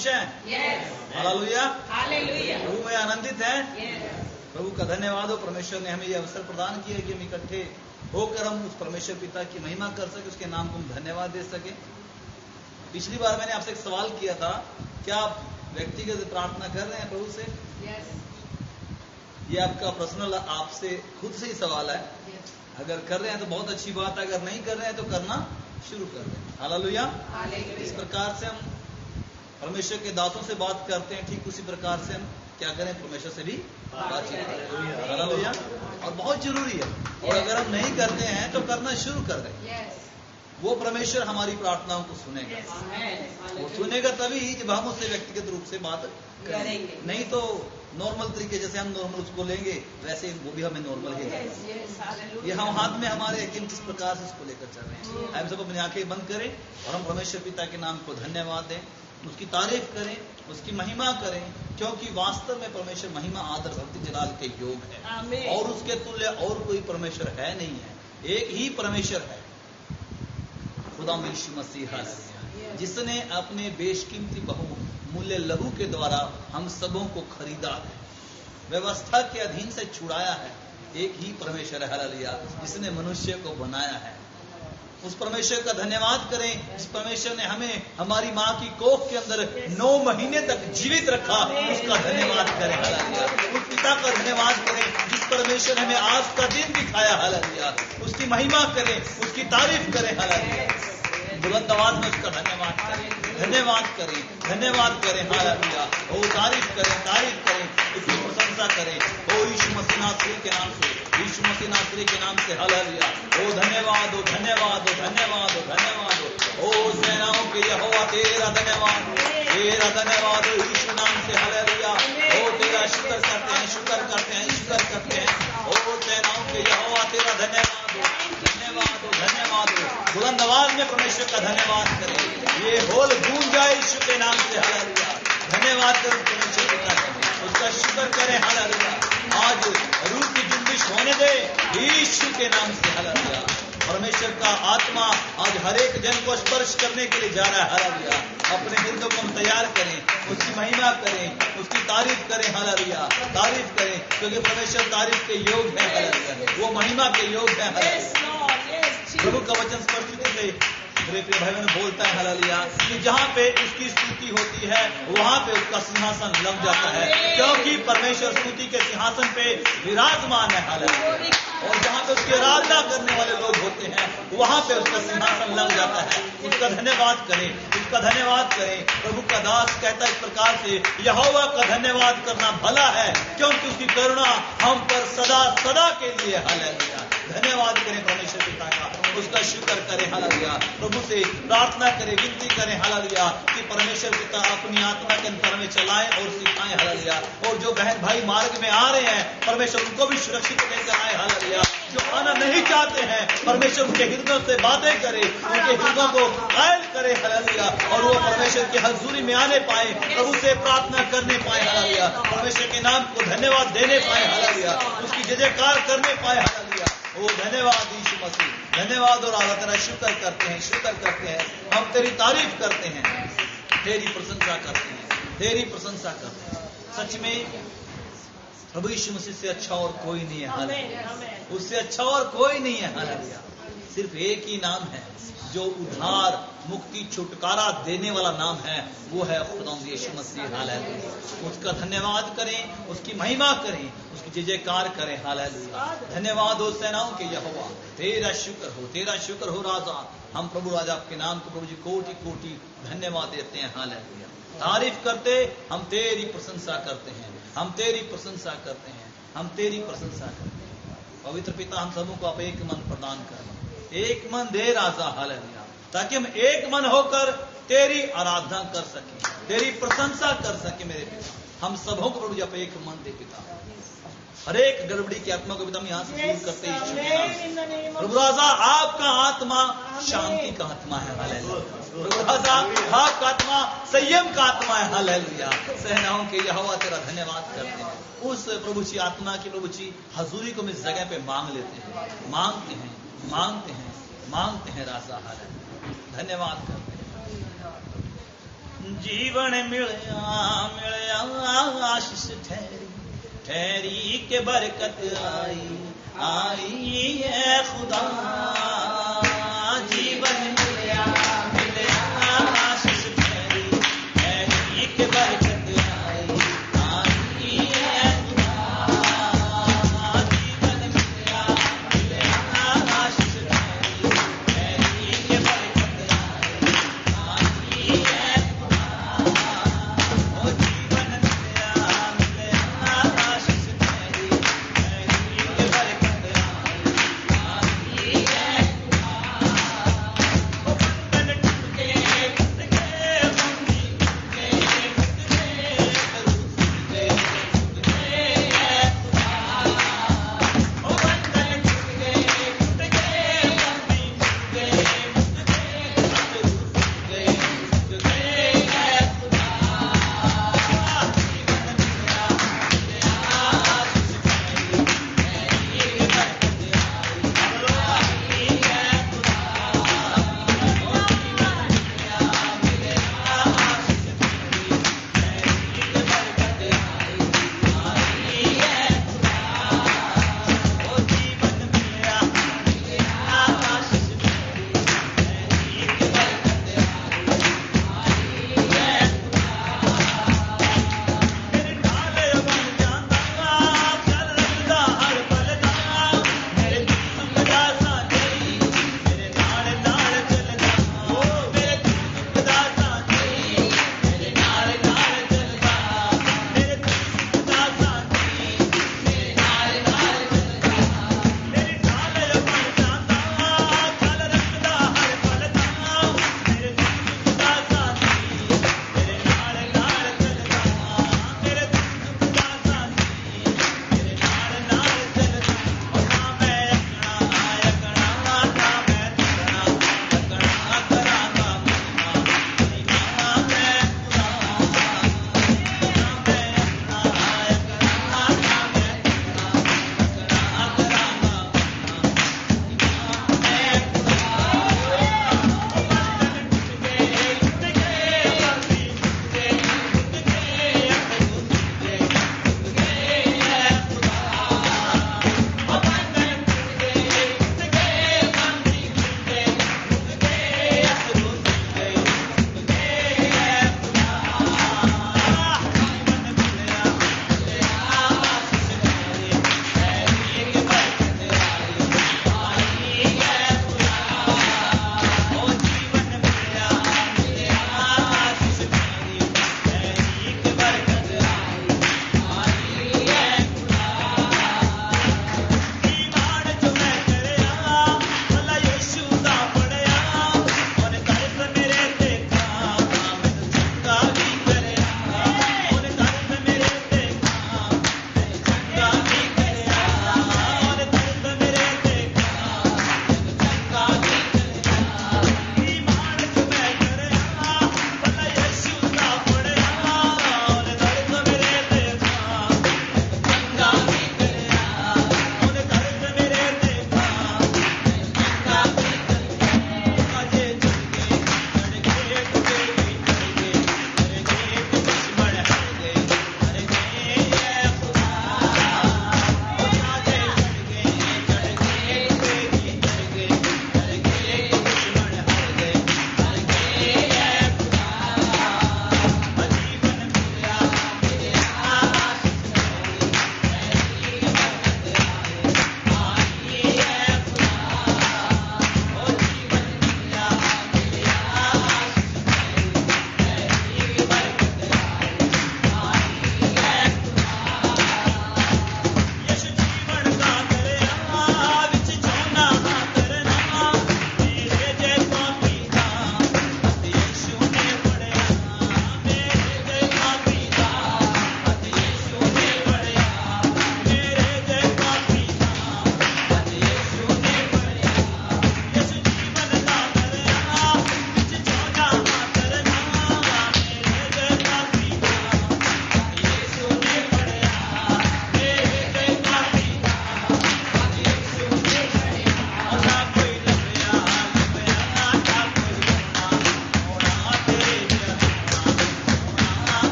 खुश हैं? हालेलुया। प्रभु में आनंदित हैं? प्रभु का धन्यवाद हो, परमेश्वर ने हमें यह अवसर प्रदान किया कि हम इकट्ठे होकर हम उस परमेश्वर पिता की महिमा कर सके, उसके नाम को हम धन्यवाद दे सके। पिछली बार मैंने आपसे एक सवाल किया था, क्या आप व्यक्तिगत प्रार्थना कर रहे हैं प्रभु से? ये आपका पर्सनल आपसे खुद से ही सवाल है। अगर कर रहे हैं तो बहुत अच्छी बात है, अगर नहीं कर रहे हैं तो करना शुरू कर दें। हालेलुया। इस प्रकार से हम परमेश्वर के दासों से बात करते हैं, ठीक उसी प्रकार से हम क्या करें, परमेश्वर से भी बातचीत करें। हालेलुया। और बहुत जरूरी है, और अगर हम नहीं करते हैं तो करना शुरू कर दें। वो परमेश्वर हमारी प्रार्थनाओं को सुनेगा। वो सुनेगा तभी जब हम उससे व्यक्तिगत रूप से बात करेंगे, नहीं तो नॉर्मल तरीके जैसे हम नॉर्मल उसको लेंगे वैसे वो भी हमें नॉर्मल ही लगेगा। ये हम हाथ में हमारे लेकिन किस प्रकार से उसको लेकर चल रहे हैं। हम सब अपनी आंखें बंद करें और हम परमेश्वर पिता के नाम को धन्यवाद दें, उसकी तारीफ करें, उसकी महिमा करें, क्योंकि वास्तव में परमेश्वर महिमा आदर भक्ति जलाल के योग है और उसके तुल्य और कोई परमेश्वर है नहीं है। एक ही परमेश्वर है, खुदा यीशु मसीह, जिसने अपने बेशकीमती बहुमूल्य लहू के द्वारा हम सबों को खरीदा है, व्यवस्था के अधीन से छुड़ाया है। एक ही परमेश्वर है, हालेलुया, जिसने मनुष्य को बनाया है। उस परमेश्वर का धन्यवाद करें, जिस परमेश्वर ने हमें हमारी माँ की कोख के अंदर 9 महीने तक जीवित रखा, उसका धन्यवाद करें। हालेलुया। उस पिता का धन्यवाद करें जिस परमेश्वर ने हमें आज का दिन दिखाया। हालेलुया। उसकी महिमा करें, उसकी तारीफ करें। हालेलुया। बुलंद आवाज में उसका धन्यवाद करें, धन्यवाद करें, धन्यवाद करें। हालेलुया। ओ तारीफ करें, तारीफ करें, उसकी प्रशंसा करें। ओ यीशु मसीह नासरी के नाम से, यीशु मसीह नासरी के नाम से। हालेलुया। ओ धन्यवाद, ओ धन्यवाद, ओ धन्यवाद, ओ धन्यवाद। ओ सेनाओं के यहोवा तेरा धन्यवाद, तेरा धन्यवाद ओ यीशु नाम से। हालेलुया। ओ तेरा शुक्र करते हैं, शुक्र करते हैं, शुक्र करते हैं। ओ सेनाओं के यहोवा तेरा धन्यवाद, धन्यवाद, धन्यवाद। बुलंद आवाज में परमेश्वर का धन्यवाद करें, ये होल गूंज जाए यीशु के नाम से। हालेलुया। धन्यवाद करें परमेश्वर पिता का, उसका शुक्र करें। हालेलुया। आज रूह की जुम्बिश होने दे यीशु के नाम से। हालेलुया। परमेश्वर का आत्मा आज हर एक जन को स्पर्श करने के लिए जा रहा है। हालेलुया। अपने हृदय को हम तैयार करें, उसकी महिमा करें, उसकी तारीफ करें। हालेलुया। तारीफ करें, क्योंकि परमेश्वर तारीफ के योग है। हालेलुया। वो महिमा के योग है। हालेलुया। प्रभु का वचन स्पष्ट से मेरे प्रिय भाई बहन बोलता है। हालेलुया। कि जहाँ पे उसकी स्तुति होती है वहाँ पे उसका सिंहासन लग जाता है, क्योंकि परमेश्वर स्तुति के सिंहासन पे विराजमान है। हालेलुया। और जहाँ पे उसकी आराधना करने वाले लोग होते हैं वहाँ पे उसका सिंहासन लग जाता है। उसका धन्यवाद करें, उसका धन्यवाद करें। प्रभु का दास कहता है इस प्रकार से, यहोवा का धन्यवाद करना भला है, क्योंकि उसकी करुणा हम पर सदा सदा के लिए। हालेलुया। धन्यवाद करें परमेश्वर पिता का, उसका शुक्र करें। हालेलुया। प्रभु से प्रार्थना करें, विनती करें। हालेलुया। कि परमेश्वर पिता अपनी आत्मा के अंतर में चलाएं और सिखाएं। हालेलुया। और जो बहन भाई मार्ग में आ रहे हैं, परमेश्वर उनको भी सुरक्षित लेकर आए। हालेलुया। जो आना नहीं चाहते हैं, परमेश्वर उनके हृदयों से बातें करे, उनके हृदयों को कायल करे। हालेलुया। और वो परमेश्वर की हजूरी में आने पाए, प्रभु से प्रार्थना करने पाए। हालेलुया। परमेश्वर के नाम को धन्यवाद देने पाए। हालेलुया। उसकी जय जयकार करने पाए। हालेलुया। ओ धन्यवाद यीशु मसीह, धन्यवाद और आला तेरा शुक्र करते हैं, शुक्र करते हैं। हम तेरी तारीफ करते हैं, तेरी प्रशंसा करते हैं, तेरी प्रशंसा करते हैं। सच में प्रभु यीशु मसीह से अच्छा और कोई नहीं है। हालेलुया। उससे अच्छा और कोई नहीं है। हालेलुया। सिर्फ एक ही नाम है जो उद्धार, मुक्ति, छुटकारा देने वाला नाम है, वो है खुदावंद यीशु मसीह। हालेलुया। उसका धन्यवाद करें, उसकी महिमा करें, उसकी जय जयकार करें। हालेलुया। धन्यवाद हो सेनाओं के यहोवा, तेरा शुक्र हो, तेरा शुक्र हो राजा। हम प्रभु राजा आपके नाम को प्रभु जी कोटि कोटि धन्यवाद देते हैं। हालेलुया। तारीफ करते, हम तेरी प्रशंसा करते हैं, हम तेरी प्रशंसा करते हैं, हम तेरी प्रशंसा करते हैं। पवित्र पिता, हम सबों को आप एक मन प्रदान कर, एक मन दे राजा। हालेलुया। ताकि हम एक मन होकर तेरी आराधना कर सकें, तेरी प्रशंसा कर सकें। मेरे पिता, हम सबों को प्रभु जी आप एक मन दे पिता। हर एक गड़बड़ी की आत्मा को भी हम यहाँ से दूर करते हैं। प्रभु राजा, आपका आत्मा शांति का आत्मा है। हालेलुया। प्रभु राजा, आपका आत्मा संयम का आत्मा है। हालेलुया। सेनाओं के यहोवा तेरा धन्यवाद करते हैं। उस प्रभु जी आत्मा की प्रभु जी हजूरी को हम इस जगह पे मांग लेते हैं, मांगते हैं, मांगते हैं, मांगते हैं राजा। हालेलुया। धन्यवाद करते हैं। जीवन मिलया मिलया आशीष ठहरी ठहरी के बरकत आई आई है खुदा जीवन मिलया मिलया आशीष ठहरी ठहरी के बरकत आई आई है खुदा जीवन मिलया मिलया आशीष ठहरी ठहरी के बरकत आई आई है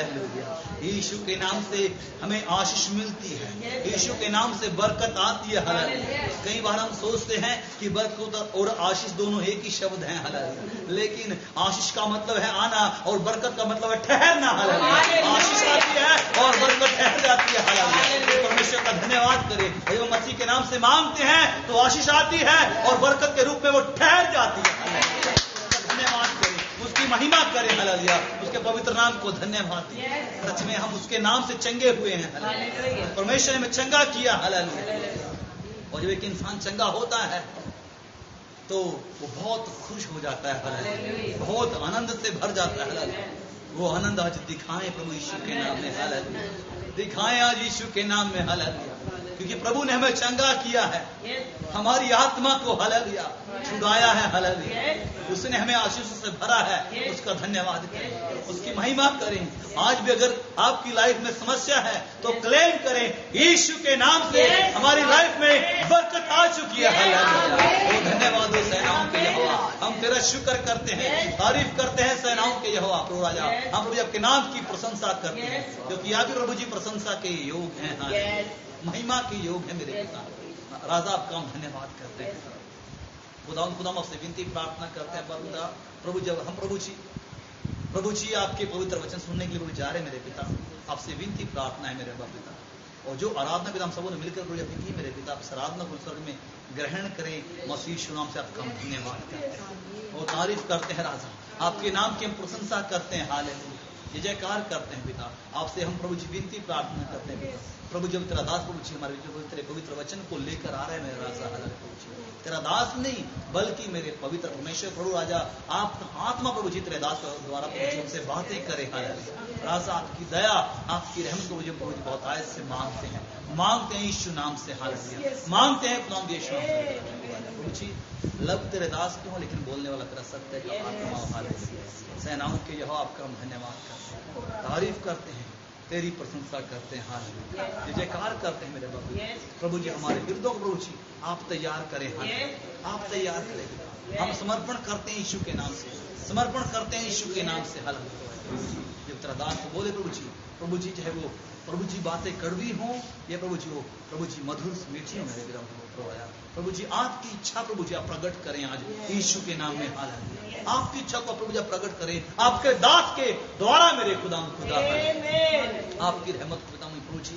हालेलुया। यीशु के नाम से हमें आशीष मिलती है, यीशु के नाम से बरकत आती है। हालेलुया। कई बार हम सोचते हैं कि बरकत और आशीष दोनों एक ही शब्द हैं। हालेलुया। लेकिन आशीष का मतलब है आना और बरकत का मतलब है ठहरना। हालेलुया। आशीष आती है और बरकत ठहर जाती है। हालेलुया। परमेश्वर का धन्यवाद करें। जब मसीह के नाम से मांगते हैं तो आशीष आती है और बरकत के रूप में वो ठहर जाती है। धन्यवाद करें, उसकी महिमा करें। हालेलुया। उसके पवित्र नाम को धन्यवाद दें। सच में हम उसके नाम से चंगे हुए हैं। परमेश्वर ने हमें चंगा किया। हालेलुया। और जब एक इंसान चंगा होता है तो वो बहुत खुश हो जाता है। हालेलुया। बहुत आनंद से भर जाता है। हालेलुया। वो आनंद आज दिखाएं प्रभु यीशु के नाम में। हालेलुया। दिखाएं आज यीशु के नाम में। हालेलुया। क्योंकि प्रभु ने हमें चंगा किया है, हमारी आत्मा को हालेलुया छुड़ाया है। हालेलुया। उसने हमें आशीष से भरा है। उसका धन्यवाद करें, उसकी महिमा करें। आज भी अगर आपकी लाइफ में समस्या है तो क्लेम करें, यीशु के नाम से हमारी लाइफ में बरकत आ चुकी है। हालेलुया। धन्यवाद हो सेनाओं के यहोवा, हम तेरा शुक्र करते हैं, तारीफ करते हैं सेनाओं के यहोवा। प्रभु राजा, हम प्रभु आपके नाम की प्रशंसा करते हैं, क्योंकि आप भी प्रभु जी प्रशंसा के योग हैं, महिमा के योग है। मेरे पिता राजा, आपका हम धन्यवाद करते हैं। खुदा आपसे विनती प्रार्थना करते हैं प्रभु, जब हम प्रभु जी आपके पवित्र वचन सुनने के लिए जा रहे हैं मेरे पिता, आपसे विनती प्रार्थना है मेरे पिता। और जो आराधना पिता हम सबों ने मिलकर की मेरे पिता, आप आराधना को स्वर्ग में ग्रहण करें। मसीह यीशु नाम से आपका हम धन्यवाद करते हैं और तारीफ करते हैं। राजा, आपके नाम की हम प्रशंसा करते हैं। हालेलुया। जय जयकार करते हैं पिता। आपसे हम प्रभु जी विनती प्रार्थना करते हैं पिता। प्रभु जब तेरा दास प्रभु जी हमारे तेरे पवित्र वचन को लेकर आ रहे हैं मेरे राजा, प्रभु जी तेरा दास नहीं बल्कि मेरे पवित्र परमेश्वर प्रभु राजा, आप आत्मा प्रभु जी तेरे दास द्वारा प्रभु जी हमसे बातें करे। हालेलुया। राजा, आपकी दया आपकी रहमत को मुझे प्रभु जी बहुत आयत से मांगते हैं यीशु नाम से। हालेलुया। मांगते हैं खुदा यीशु नाम से। प्रभु जी लब तेरे दास क्यों, लेकिन बोलने वाला तेरा सत्य का आत्मा। हालेलुया। सेनाओं के यहोवा, आपका हम धन्यवाद करते हैं, तारीफ करते हैं, तेरी प्रशंसा करते हैं। हालेलुया। जय जयकार करते हैं मेरे प्रभु जी। हमारे हृदय को प्रभु जी आप तैयार करें। हालेलुया। आप तैयार करें। हम समर्पण करते हैं यीशु के नाम से, समर्पण करते हैं यीशु के नाम से। हालेलुया। जब तेरा दास को बोले प्रभु जी चाहे वो प्रभु जी बातें कड़वी हो या प्रभु जी हो, प्रभु जी मधुर मीठी हो मेरे प्रभु जी, आपकी इच्छा प्रभु जी आप प्रकट करें आज यीशु के नाम में। हालेलुया। आपकी इच्छा को प्रभु जी आप प्रकट करें आपके दास के द्वारा मेरे खुदा। आपकी रहमत को पिता प्रभु जी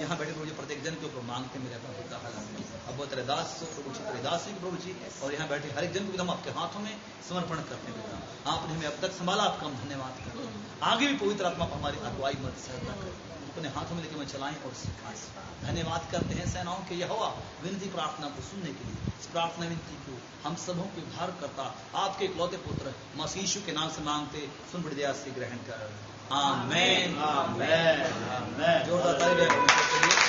यहाँ बैठे प्रभु जी प्रत्येक जन के ऊपर मांगते मेरे पिता। हालेलुया। अब वो तेरे दास प्रभु जी, तेरे दास प्रभु जी, और यहाँ बैठे हर एक जन को हम आपके हाथों में समर्पण करते हैं पिता। आपने हमें अब तक संभाला, आपका हम धन्यवाद करते हैं। आगे भी पवित्र आत्मा पर हमारी अगुवाई मत सहता करें, अपने हाथों में लेकर मैं चलाएं और सिखाएं। धन्यवाद करते हैं सेनाओं के यहोवा, विनती प्रार्थना को सुनने के लिए। इस प्रार्थना विनती को हम सबों के उद्धार करता आपके इकलौते पुत्र मसीह यीशु के नाम से मांगते, सुन बड़ी दया से ग्रहण कर। आमीन। आमीन। आमीन। जोरदार ताली के लिए।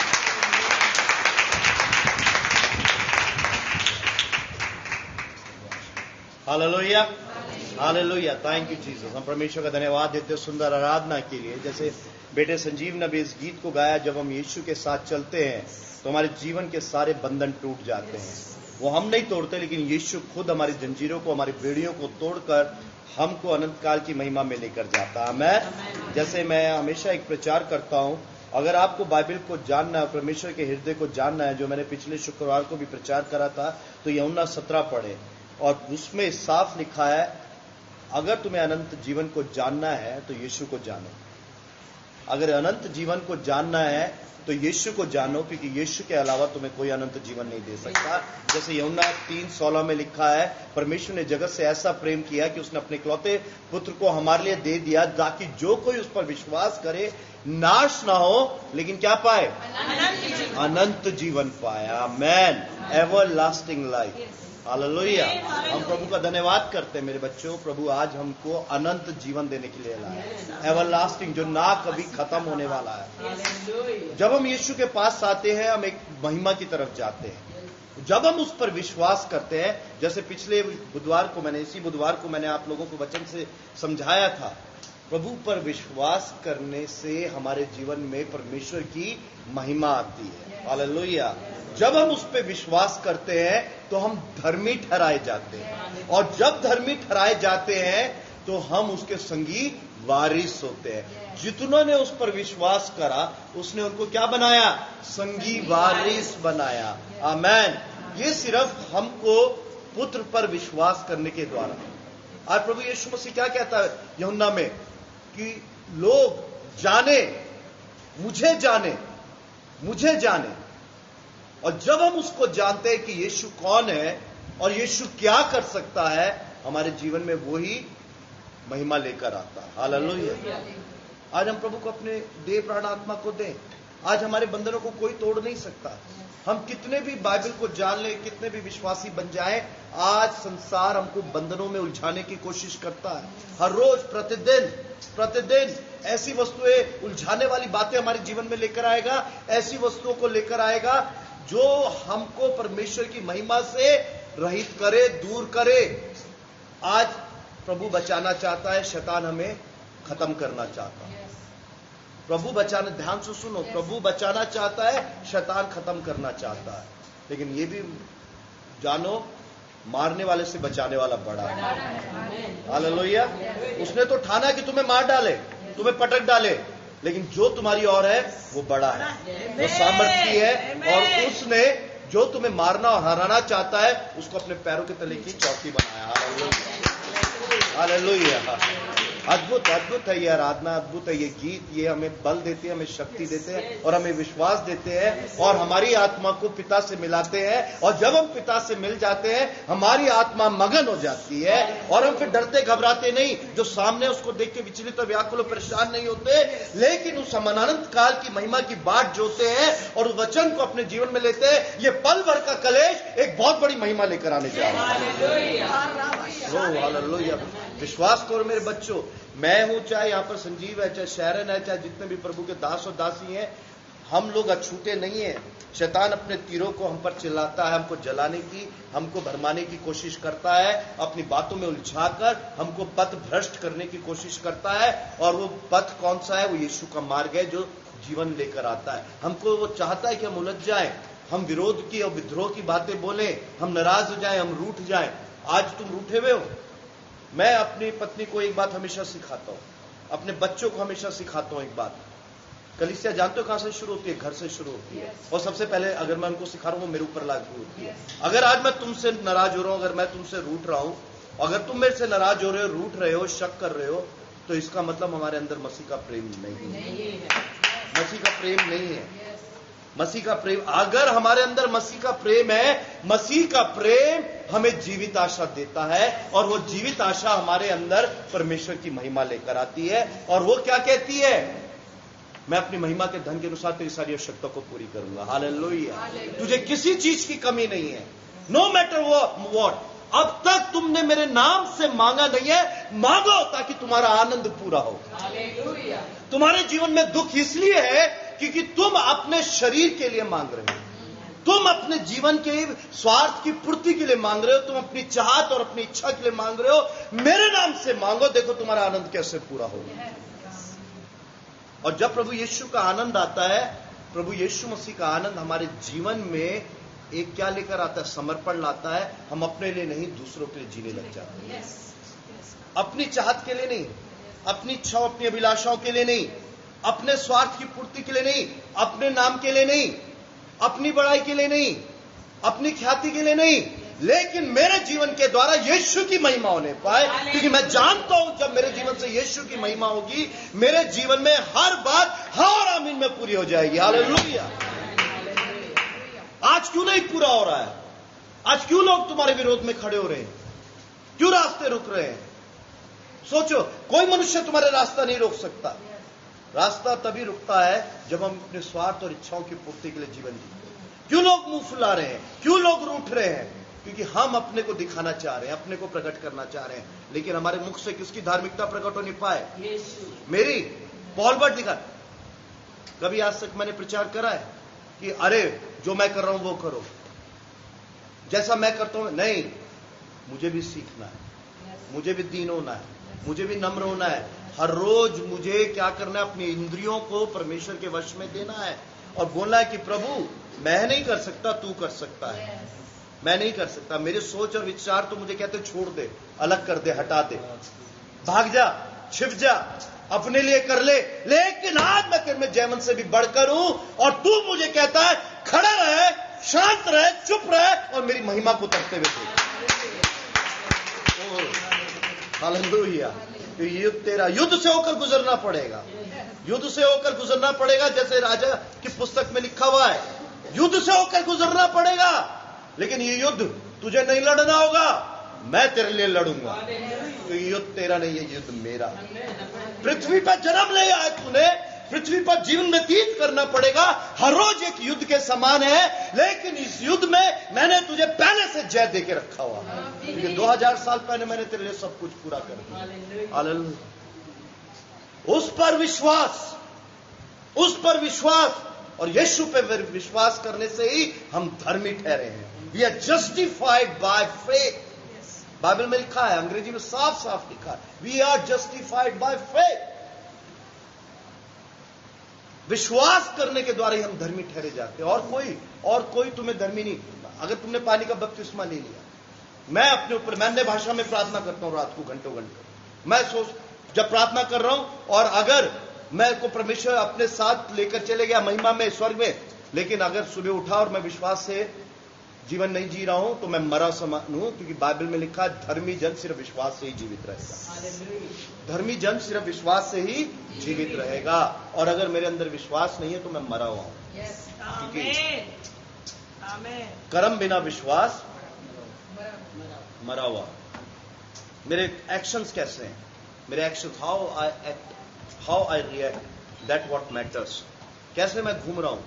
Hallelujah. Hallelujah. Thank you Jesus. हम परमेश्वर का धन्यवाद देते हैं सुंदर आराधना के लिए। जैसे बेटे संजीव ने भी इस गीत को गाया, जब हम यीशु के साथ चलते हैं तो हमारे जीवन के सारे बंधन टूट जाते हैं। वो हम नहीं तोड़ते, लेकिन यीशु खुद हमारी जंजीरों को, हमारी बेड़ियों को तोड़कर हमको अनंत काल की महिमा में लेकर जाता है। मैं जैसे मैं हमेशा एक प्रचार करता हूं, अगर आपको बाइबल को जानना है, परमेश्वर के हृदय को जानना है, जो मैंने पिछले शुक्रवार को भी प्रचार करा था, तो यूहन्ना 17 पढ़े और उसमें साफ लिखा है, अगर तुम्हें अनंत जीवन को जानना है तो यीशु को जानो। अगर अनंत जीवन को जानना है तो यीशु को जानो, क्योंकि यीशु के अलावा तुम्हें कोई अनंत जीवन नहीं दे सकता। जैसे यूहन्ना 3:16 में लिखा है, परमेश्वर ने जगत से ऐसा प्रेम किया कि उसने अपने इकलौते पुत्र को हमारे लिए दे दिया, ताकि जो कोई उस पर विश्वास करे नाश ना हो, लेकिन क्या पाए? अनंत जीवन पाए। आमेन। Everlasting life. हालेलुया। हम प्रभु का धन्यवाद करते हैं मेरे बच्चों। प्रभु आज हमको अनंत जीवन देने के लिए लाया, एवरलास्टिंग, जो ना कभी खत्म होने वाला है। जब हम यीशु के पास आते हैं, हम एक महिमा की तरफ जाते हैं। जब हम उस पर विश्वास करते हैं, जैसे पिछले बुधवार को इसी बुधवार को मैंने आप लोगों को वचन से समझाया था, प्रभु पर विश्वास करने से हमारे जीवन में परमेश्वर की महिमा आती है। हालेलुया। जब हम उस पर विश्वास करते हैं तो हम धर्मी ठहराए जाते हैं, और जब धर्मी ठहराए जाते हैं तो हम उसके संगी वारिस होते हैं। जितनों ने उस पर विश्वास करा उसने उनको क्या बनाया? संगी वारिस बनाया। आमेन। ये सिर्फ हमको पुत्र पर विश्वास करने के द्वारा। आज प्रभु यीशु मसीह क्या कहता है यूहन्ना में कि लोग जाने, मुझे जाने, मुझे जाने। और जब हम उसको जानते हैं कि यीशु कौन है और यीशु क्या कर सकता है, हमारे जीवन में वो ही महिमा लेकर आता है। हालेलुया। आज हम प्रभु को अपने देह प्राण आत्मा को दें। आज हमारे बंधनों को कोई तोड़ नहीं सकता। हम कितने भी बाइबल को जान लें, कितने भी विश्वासी बन जाएं, आज संसार हमको बंधनों में उलझाने की कोशिश करता है। हर रोज प्रतिदिन ऐसी वस्तुएं, उलझाने वाली बातें हमारे जीवन में लेकर आएगा, ऐसी वस्तुओं को लेकर आएगा जो हमको परमेश्वर की महिमा से रहित करे, दूर करे। आज प्रभु बचाना चाहता है, शैतान हमें खत्म करना चाहता है। प्रभु बचाना, ध्यान से सुनो, प्रभु बचाना चाहता है, शैतान खत्म करना चाहता है। लेकिन ये भी जानो, मारने वाले से बचाने वाला बड़ा है। हालेलुया। उसने तो ठाना कि तुम्हें मार डाले, तुम्हें पटक डाले, लेकिन जो तुम्हारी ओर है वो बड़ा है, वो सामर्थी है। और उसने जो तुम्हें मारना और हराना चाहता है उसको अपने पैरों के तले की चौकी बनाया। हालेलुया। अद्भुत अद्भुत है ये आराधना, अद्भुत है ये गीत। ये हमें बल देते हैं, हमें शक्ति देते हैं और हमें विश्वास देते हैं और हमारी आत्मा को पिता से मिलाते हैं। और जब हम पिता से मिल जाते हैं, हमारी आत्मा मगन हो जाती है और हम फिर डरते घबराते नहीं। जो सामने उसको देख के विचलित और व्याकुल परेशान नहीं होते, लेकिन उस अनंत काल की महिमा की बाट जोते हैं और वचन को अपने जीवन में लेते हैं। ये पल भर का कलेश एक बहुत बड़ी महिमा लेकर आने जा रहा है। हालेलुया। विश्वास करो मेरे बच्चों, मैं हूं, चाहे यहां पर संजीव है, चाहे शहरन है, चाहे जितने भी प्रभु के दास और दासी हैं, हम लोग अछूते नहीं हैं। शैतान अपने तीरों को हम पर चिल्लाता है, हमको जलाने की, हमको भरमाने की कोशिश करता है, अपनी बातों में उलझाकर हमको पथ भ्रष्ट करने की कोशिश करता है। और वो पथ कौन सा है? वो यीशु का मार्ग है जो जीवन लेकर आता है। हमको वो चाहता है कि हम उलझ जाएं, हम विरोध की और विद्रोह की बातें बोलें, हम नाराज हो जाएं, हम रूठ जाएं। आज तुम रूठे हुए हो। मैं अपनी पत्नी को एक बात हमेशा सिखाता हूं, अपने बच्चों को हमेशा सिखाता हूं एक बात। कलीसिया जानते हो कहां से शुरू होती है? घर से शुरू होती है। और सबसे पहले अगर मैं उनको सिखा रहा हूं, वो मेरे ऊपर लागू होती है। अगर आज मैं तुमसे नाराज हो रहा हूं, अगर मैं तुमसे रूठ रहा हूं, अगर तुम मेरे से नाराज हो रहे हो, रूठ रहे हो, शक कर रहे हो, तो इसका मतलब हमारे अंदर मसीह का प्रेम नहीं है। मसीह का प्रेम नहीं है। मसीह का प्रेम, अगर हमारे अंदर मसीह का प्रेम है, मसीह का प्रेम हमें जीवित आशा देता है और वो जीवित आशा हमारे अंदर परमेश्वर की महिमा लेकर आती है। और वो क्या कहती है? मैं अपनी महिमा के धन के अनुसार तेरी सारी आवश्यकता को पूरी करूंगा। हालेलुया। तुझे किसी चीज की कमी नहीं है। No matter what. अब तक तुमने मेरे नाम से मांगा नहीं है, मांगो ताकि तुम्हारा आनंद पूरा हो। तुम्हारे जीवन में दुख इसलिए है क्योंकि तुम अपने शरीर के लिए मांग रहे हो, तुम अपने जीवन के स्वार्थ की पूर्ति के लिए मांग रहे हो, तुम अपनी चाहत और अपनी इच्छा के लिए मांग रहे हो। मेरे नाम से मांगो, देखो तुम्हारा आनंद कैसे पूरा होगा। और जब प्रभु यीशु का आनंद आता है, प्रभु यीशु मसीह का आनंद हमारे जीवन में एक क्या लेकर आता है? समर्पण लाता है। हम अपने लिए नहीं, दूसरों के लिए जीने लग जाते हैं। अपनी चाहत के लिए नहीं, अपनी इच्छाओं, अपनी अभिलाषाओं के लिए नहीं, अपने स्वार्थ की पूर्ति के लिए नहीं, अपने नाम के लिए नहीं, अपनी बड़ाई के लिए नहीं, अपनी ख्याति के लिए नहीं, लेकिन मेरे जीवन के द्वारा यीशु की महिमा होने पाए। क्योंकि मैं जानता हूं जब मेरे जीवन से यीशु की महिमा होगी, मेरे जीवन में हर बात हर आमीन में पूरी हो जाएगी। हालेलुया। आज क्यों नहीं पूरा हो रहा है? आज क्यों लोग तुम्हारे विरोध में खड़े हो रहे हैं? क्यों रास्ते रुक रहे हैं? सोचो, कोई मनुष्य तुम्हारे रास्ता नहीं रोक सकता। रास्ता तभी रुकता है जब हम अपने स्वार्थ और इच्छाओं की पूर्ति के लिए जीवन जीते हैं। क्यों लोग मुंह फुला रहे हैं? क्यों लोग रूठ रहे हैं? क्योंकि हम अपने को दिखाना चाह रहे हैं, अपने को प्रकट करना चाह रहे हैं, लेकिन हमारे मुख से किसकी धार्मिकता प्रकट हो नहीं पाए? मेरी। पॉल बट लिखा, कभी आज तक मैंने प्रचार करा है कि अरे जो मैं कर रहा हूं वो करो, जैसा मैं करता हूं? नहीं, मुझे भी सीखना है, मुझे भी दीन होना है, मुझे भी नम्र होना है। हर रोज मुझे क्या करना है? अपनी इंद्रियों को परमेश्वर के वश में देना है और बोलना है कि प्रभु मैं नहीं कर सकता, तू कर सकता है। मैं नहीं कर सकता, मेरे सोच और विचार तो मुझे कहते छोड़ दे, अलग कर दे, हटा दे। भाग जा, छिप जा, अपने लिए कर ले, लेकिन आज मैं तेरे में जयवंत से भी बढ़कर हूं और तू मुझे कहता है खड़ा रहे, शांत रहे, चुप रहे और मेरी महिमा को करते हुए देख। हालेलुया। तो युद्ध तेरा, युद्ध से होकर गुजरना पड़ेगा, युद्ध से होकर गुजरना पड़ेगा। जैसे राजा की पुस्तक में लिखा हुआ है, युद्ध से होकर गुजरना पड़ेगा, लेकिन ये युद्ध तुझे नहीं लड़ना होगा, मैं तेरे लिए लड़ूंगा। तो युद्ध तेरा नहीं है, युद्ध मेरा। पृथ्वी पर जन्म ले आया तूने, पृथ्वी पर जीवन व्यतीत करना पड़ेगा, हर रोज एक युद्ध के समान है, लेकिन इस युद्ध में मैंने तुझे पहले से जय दे के रखा हुआ है, क्योंकि 2000 साल पहले मैंने तेरे लिए सब कुछ पूरा कर दिया। हालेलुया। उस पर विश्वास, उस पर विश्वास और यीशु पे विश्वास करने से ही हम धर्मी ठहरे हैं। We are justified by faith. Bible में लिखा है, अंग्रेजी में साफ साफ लिखा है, we are justified by faith. विश्वास करने के द्वारा ही हम धर्मी ठहरे जाते हैं, और कोई तुम्हें धर्मी नहीं। अगर तुमने पानी का बपतिस्मा ले लिया, मैं अपने ऊपर, मैं अन्य भाषा में प्रार्थना करता हूं रात को घंटों घंटों, मैं जब प्रार्थना कर रहा हूं और अगर मैं को परमेश्वर अपने साथ लेकर चले गया महिमा में, स्वर्ग में, लेकिन अगर सुबह उठा और मैं विश्वास से जीवन नहीं जी रहा हूं तो मैं मरा समान हूं, क्योंकि बाइबल में लिखा है धर्मी जन सिर्फ विश्वास से ही जीवित रहेगा। धर्मी जन सिर्फ विश्वास से ही जीवित रहेगा, और अगर मेरे अंदर विश्वास नहीं है तो मैं मरा हुआ हूं। क्योंकि कर्म बिना विश्वास मरा हुआ। मेरे एक्शंस कैसे हैं, मेरे actions, how I act, how I react, that what matters. कैसे मैं घूम रहा हूं,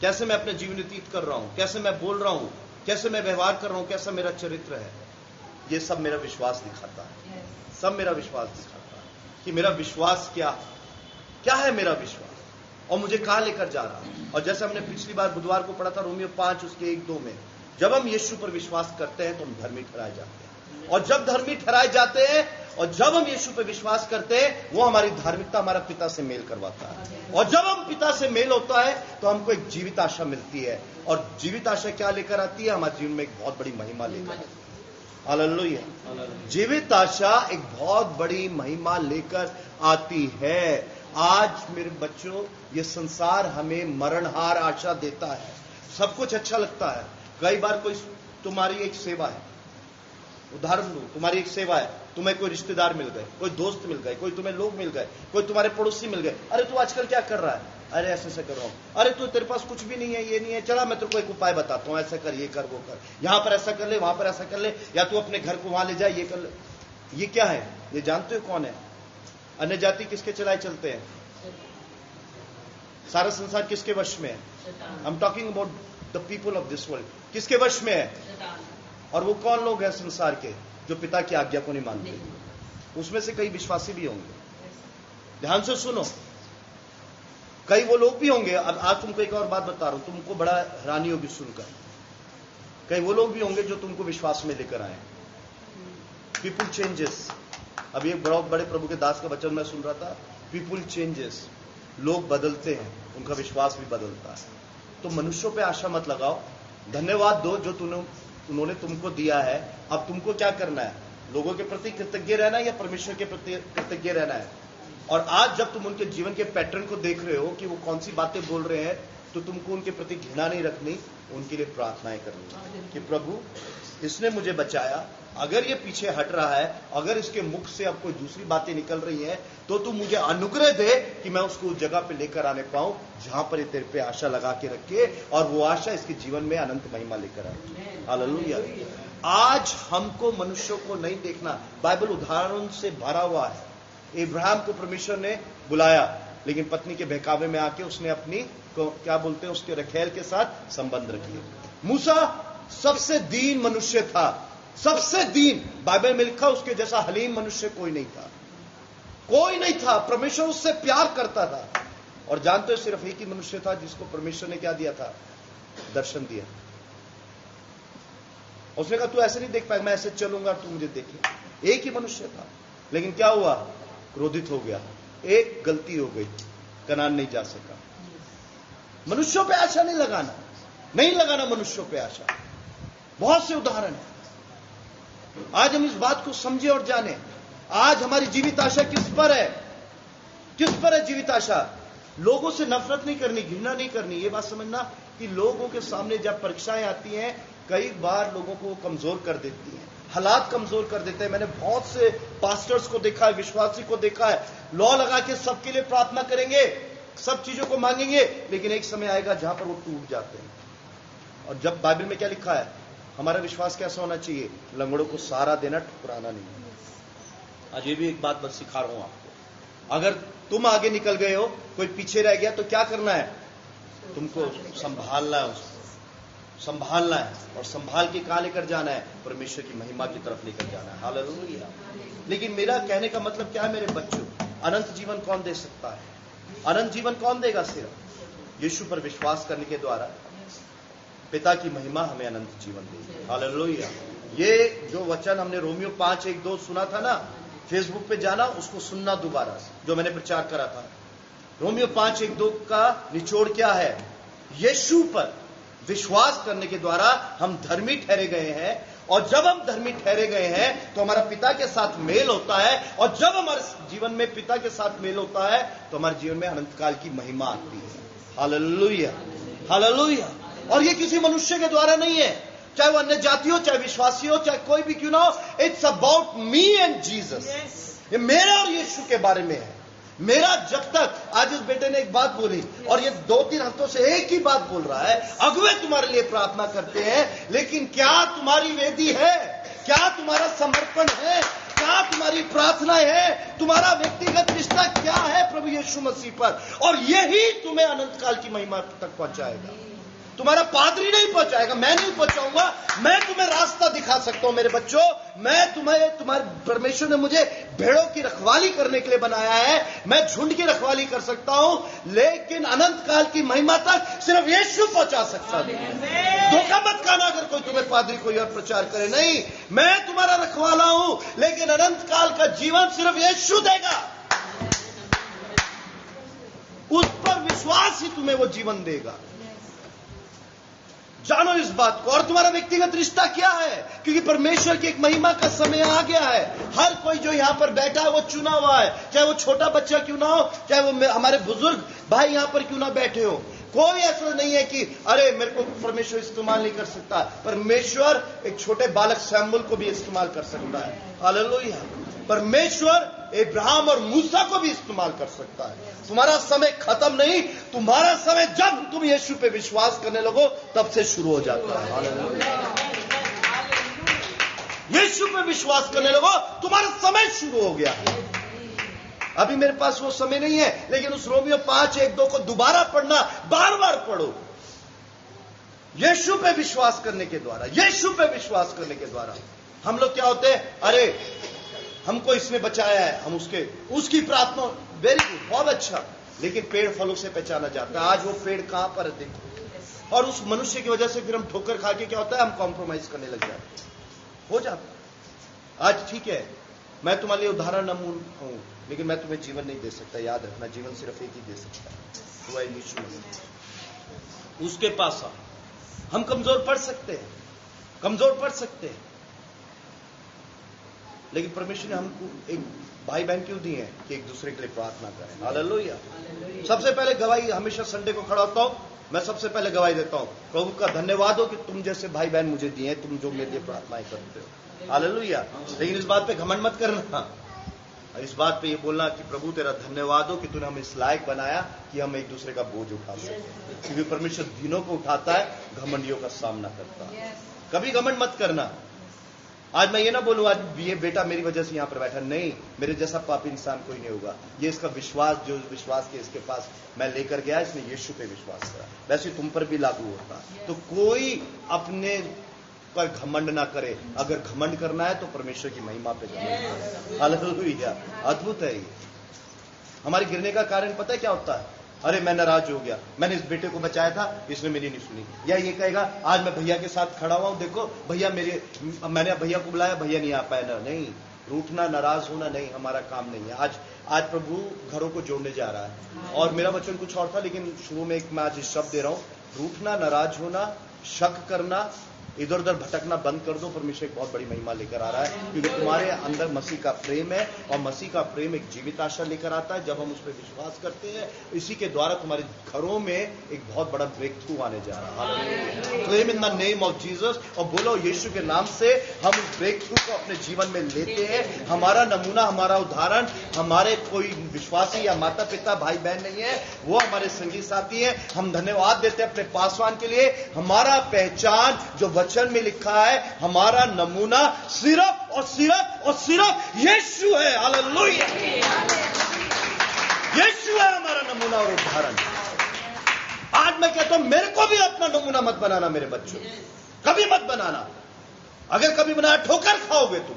कैसे मैं अपने जीवन व्यतीत कर रहा हूं, कैसे मैं बोल रहा हूं, कैसे मैं व्यवहार कर रहा हूं, कैसा मेरा चरित्र है, ये सब मेरा विश्वास दिखाता है। सब मेरा विश्वास दिखाता है कि मेरा विश्वास क्या है मेरा विश्वास, और मुझे कहां लेकर जा रहा है। और जैसे हमने पिछली बार बुधवार को पढ़ा था रोमियो 5 उसके 1-2 में, जब हम यीशु पर विश्वास करते हैं तो हम धर्मी ठहराए जाते हैं, और जब धर्मी ठहराए जाते हैं और जब हम यीशु पर विश्वास करते हैं, वो हमारी धार्मिकता हमारा पिता से मेल करवाता है, और जब हम पिता से मेल होता है तो हमको एक जीवित आशा मिलती है, और जीवित आशा क्या लेकर आती है, हमारे जीवन में एक बहुत बड़ी महिमा लेकर आती है। हालेलुया। जीवित आशा एक बहुत बड़ी महिमा लेकर आती है। आज मेरे बच्चों, ये संसार हमें मरणहार आशा देता है, सब कुछ अच्छा लगता है। कई बार कोई तुम्हारी एक सेवा है, उदाहरण लो, तुम्हारी एक सेवा है, तुम्हें कोई रिश्तेदार मिल गए, कोई दोस्त मिल गए, कोई तुम्हें लोग मिल गए, कोई तुम्हारे पड़ोसी मिल गए, अरे तू आजकल क्या कर रहा है, अरे ऐसे ऐसे कर रहा हूं, अरे तू तेरे पास कुछ भी नहीं है, ये नहीं है, चला मैं तेरे को एक उपाय बताता हूं, ऐसा कर, ये कर, वो कर, यहां पर ऐसा कर ले, वहां पर ऐसा कर ले, या तू अपने घर को वहां ले जा, ये कर ले। ये क्या है, ये जानते हो कौन है? अन्य जाति किसके चलाए चलते हैं? सारा संसार किसके वश में है? I am talking about the people of this world. किसके वश में है? और वो कौन लोग हैं संसार के जो पिता की आज्ञा को नहीं मानते? उसमें से कई विश्वासी भी होंगे। ध्यान से सुनो, कई वो लोग भी होंगे। अब आज तुमको एक और बात बता रहा हूं, तुमको बड़ा हैरानी होगी सुनकर। कई वो लोग भी होंगे जो तुमको विश्वास में लेकर आए। People changes. अभी एक बहुत बड़े प्रभु के दास का वचन मैं सुन रहा था, पीपुल चेंजेस, लोग बदलते हैं, उनका विश्वास भी बदलता है। तो मनुष्यों पे आशा मत लगाओ, धन्यवाद दो जो उन्होंने तुमको दिया है। अब तुमको क्या करना है? लोगों के प्रति कृतज्ञ रहना है या परमेश्वर के प्रति कृतज्ञ रहना है? और आज जब तुम उनके जीवन के पैटर्न को देख रहे हो कि वो कौन सी बातें बोल रहे हैं, तो तुमको उनके प्रति घृणा नहीं रखनी, उनके लिए प्रार्थनाएं करनी कि प्रभु इसने मुझे बचाया, अगर ये पीछे हट रहा है, अगर इसके मुख से अब कोई दूसरी बातें निकल रही हैं, तो तू मुझे अनुग्रह दे कि मैं उसको उस जगह पे लेकर आने पाऊं जहां पर ये तेरे पे आशा लगा के रखे, और वो आशा इसके जीवन में अनंत महिमा लेकर आए। हालेलुया। आज हमको मनुष्यों को नहीं देखना, बाइबल उदाहरण से भरा हुआ है। इब्राहिम को परमेश्वर ने बुलाया, लेकिन पत्नी के बहकावे में आके उसने अपनी क्या बोलते हैं उसके रखेल के साथ संबंध रखिए। मूसा सबसे दीन मनुष्य था, सबसे दीन। बाइबल में लिखा उसके जैसा हलीम मनुष्य कोई नहीं था, कोई नहीं था। परमेश्वर उससे प्यार करता था। और जानते हो सिर्फ एक ही मनुष्य था जिसको परमेश्वर ने क्या दिया था? दर्शन दिया। उसने कहा तू ऐसे नहीं देख पाएगा, मैं ऐसे चलूंगा तू मुझे देखे। एक ही मनुष्य था, लेकिन क्या हुआ? क्रोधित हो गया, एक गलती हो गई, कनान नहीं जा सका। मनुष्यों पे आशा नहीं लगाना मनुष्यों पे आशा। बहुत से उदाहरण है। आज हम इस बात को समझे और जाने आज हमारी जीवित आशा किस पर है? किस पर है जीवित आशा? लोगों से नफरत नहीं करनी, घृणा नहीं करनी। ये बात समझना कि लोगों के सामने जब परीक्षाएं आती हैं, कई बार लोगों को कमजोर कर देती हैं, हालात कमजोर कर देते हैं। मैंने बहुत से पास्टर्स को देखा है, विश्वासी को देखा है, लॉ लगा के सबके लिए प्रार्थना करेंगे, सब चीजों को मांगेंगे, लेकिन एक समय आएगा जहां पर वो टूट जाते हैं। और जब बाइबल में क्या लिखा है, हमारा विश्वास कैसा होना चाहिए? लंगड़ों को सहारा देना, ठुकराना नहीं। आज ये भी एक बात बस सिखा रहा हूं आपको। अगर तुम आगे निकल गए हो, कोई पीछे रह गया, तो क्या करना है? तुमको संभालना है, उसको संभालना है, और संभाल के कहां लेकर जाना है? परमेश्वर की महिमा की तरफ लेकर जाना है। हालेलुया। लेकिन मेरा कहने का मतलब क्या है मेरे बच्चों? अनंत जीवन कौन दे सकता है? अनंत जीवन कौन देगा? सिर्फ यीशु पर विश्वास करने के द्वारा पिता की महिमा हमें अनंत जीवन देगी। हालेलुया। ये जो वचन हमने रोमियो 5:1-2 सुना था ना, फेसबुक पे जाना, उसको सुनना दोबारा, जो मैंने प्रचार करा था। रोमियो 5:1-2 का निचोड़ क्या है? यीशु पर विश्वास करने के द्वारा हम धर्मी ठहरे गए हैं, और जब हम धर्मी ठहरे गए हैं तो हमारा पिता के साथ मेल होता है, और जब हमारे जीवन में पिता के साथ मेल होता है तो हमारे जीवन में अनंत काल की महिमा आती है। Hallelujah, hallelujah. और ये किसी मनुष्य के द्वारा नहीं है, चाहे वो अन्य जाति हो, चाहे विश्वासी हो, चाहे कोई भी क्यों ना हो। It's about me and Jesus. ये मेरा और यीशु के बारे में है। मेरा जब तक, आज इस बेटे ने एक बात बोली, और ये 2-3 हफ्तों से एक ही बात बोल रहा है, अगुवे तुम्हारे लिए प्रार्थना करते हैं, लेकिन क्या तुम्हारी वेदी है? क्या तुम्हारा समर्पण है? क्या तुम्हारी प्रार्थना है? तुम्हारा व्यक्तिगत रिश्ता क्या है प्रभु यीशु मसीह पर? और यही तुम्हें अनंत काल की महिमा तक पहुंचाएगा। तुम्हारा पादरी नहीं पहुंचाएगा, मैं नहीं पहुंचाऊंगा, मैं तुम्हें रास्ता दिखा सकता हूं मेरे बच्चों। मैं तुम्हारे परमेश्वर ने मुझे भेड़ों की रखवाली करने के लिए बनाया है, मैं झुंड की रखवाली कर सकता हूं, लेकिन अनंत काल की महिमा तक सिर्फ यीशु पहुंचा सकता है। धोखा मत खाना अगर कोई तुम्हें पादरी कोई और प्रचार करे। नहीं, मैं तुम्हारा रखवाला हूं, लेकिन अनंत काल का जीवन सिर्फ यीशु देगा। उस पर विश्वास ही तुम्हें वो जीवन देगा। जानो इस बात को। और तुम्हारा व्यक्तिगत रिश्ता क्या है? क्योंकि परमेश्वर की एक महिमा का समय आ गया है। हर कोई जो यहां पर बैठा है वो चुना हुआ है, चाहे वो छोटा बच्चा क्यों ना हो, चाहे वो हमारे बुजुर्ग भाई यहां पर क्यों ना बैठे हो। कोई ऐसा नहीं है कि अरे मेरे को परमेश्वर इस्तेमाल नहीं कर सकता। परमेश्वर एक छोटे बालक सैमुअल को भी इस्तेमाल कर सकता है। हालेलुया। परमेश्वर इब्राहिम और मूसा को भी इस्तेमाल कर सकता है। तुम्हारा समय खत्म नहीं, तुम्हारा समय जब तुम यीशु पे विश्वास करने लगो तब से शुरू हो जाता है। यीशु पे विश्वास करने लगो, तुम्हारा समय शुरू हो गया है। अभी मेरे पास वो समय नहीं है, लेकिन उस रोमियो 5:1-2 को दोबारा पढ़ना, बार बार पढ़ो। यीशु पे विश्वास करने के द्वारा, यीशु पे विश्वास करने के द्वारा हम लोग क्या होते हैं? अरे हमको इसने बचाया है, हम उसकी प्रार्थना, वेरी गुड, बहुत अच्छा, लेकिन पेड़ फलों से पहचाना जाता है। आज वो पेड़ कहां पर है देखो। और उस मनुष्य की वजह से फिर हम ठोकर खा के क्या होता है? हम कॉम्प्रोमाइज करने लग जाते हैं, हो जाता। आज ठीक है, मैं तुम्हारे लिए उदाहरण नमूना हूं, लेकिन मैं तुम्हें जीवन नहीं दे सकता। याद रखना, जीवन सिर्फ एक ही दे सकता है, वो है यीशु मसीह। उसके पास हम कमजोर पड़ सकते हैं, कमजोर पड़ सकते हैं, लेकिन परमेश्वर ने हमको एक भाई बहन क्यों दी है? कि एक दूसरे के लिए प्रार्थना करें। हालेलुया। सबसे पहले गवाही, हमेशा संडे को खड़ा होता हूं, मैं सबसे पहले गवाही देता हूं, प्रभु का धन्यवाद हो कि तुम जैसे भाई बहन मुझे दिए हैं, तुम जो मेरे लिए प्रार्थनाएं करते हो। हालेलुया। लेकिन इस बात पे घमंड मत करना, इस बात पे ये बोलना कि प्रभु तेरा धन्यवाद हो कि तूने हमें इस लायक बनाया कि हम एक दूसरे का बोझ उठा सकें। क्योंकि परमेश्वर दीनों को उठाता है, घमंडियों का सामना करता है। कभी घमंड मत करना। आज मैं ये ना बोलूं आज ये बेटा मेरी वजह से यहां पर बैठा, नहीं, मेरे जैसा पापी इंसान कोई नहीं होगा। ये इसका विश्वास, जो विश्वास के इसके पास मैं लेकर गया, इसने यीशु पे विश्वास करा, वैसे तुम पर भी लागू होता। तो कोई अपने पर घमंड ना करे। अगर घमंड करना है तो परमेश्वर की महिमा पे घमंड करें। हालेलुया। अद्भुत है ये। हमारे गिरने का कारण पता है क्या होता है? अरे मैं नाराज हो गया, मैंने इस बेटे को बचाया था, इसने मेरी नहीं सुनी। या ये कहेगा आज मैं भैया के साथ खड़ा हुआ हूं, देखो भैया मैंने भैया को बुलाया, भैया नहीं आ पाया ना। नहीं, रूठना, नाराज होना नहीं, हमारा काम नहीं है। आज प्रभु घरों को जोड़ने जा रहा है, और मेरा वचन कुछ और था, लेकिन शुरू में एक मैं आज शब्द दे रहा हूं, रूठना, नाराज होना, शक करना, इधर उधर भटकना बंद कर दो। परमेश्वर एक बहुत बड़ी महिमा लेकर आ रहा है, क्योंकि तुम्हारे अंदर मसीह का प्रेम है, और मसीह का प्रेम एक जीवित आशा लेकर आता है। जब हम उस पर विश्वास करते हैं, इसी के द्वारा तुम्हारे घरों में एक बहुत बड़ा ब्रेक थ्रू आने जा रहा है। Claim in the name of Jesus, और बोलो यीशु के नाम से हम उस ब्रेक थ्रू को अपने जीवन में लेते हैं। हमारा नमूना, हमारा उदाहरण हमारे कोई विश्वासी या माता पिता भाई बहन नहीं है, वो हमारे संगी साथी हैं। हम धन्यवाद देते हैं अपने पासवान के लिए। हमारा पहचान जो वचन में लिखा है, हमारा नमूना सिर्फ और सिर्फ और सिर्फ यीशु है। हालेलुया, यीशु है हमारा नमूना और उदाहरण। आज मैं कहता हूं, मेरे को भी अपना नमूना मत बनाना मेरे बच्चों, कभी मत बनाना। अगर कभी बनाया ठोकर खाओगे तुम।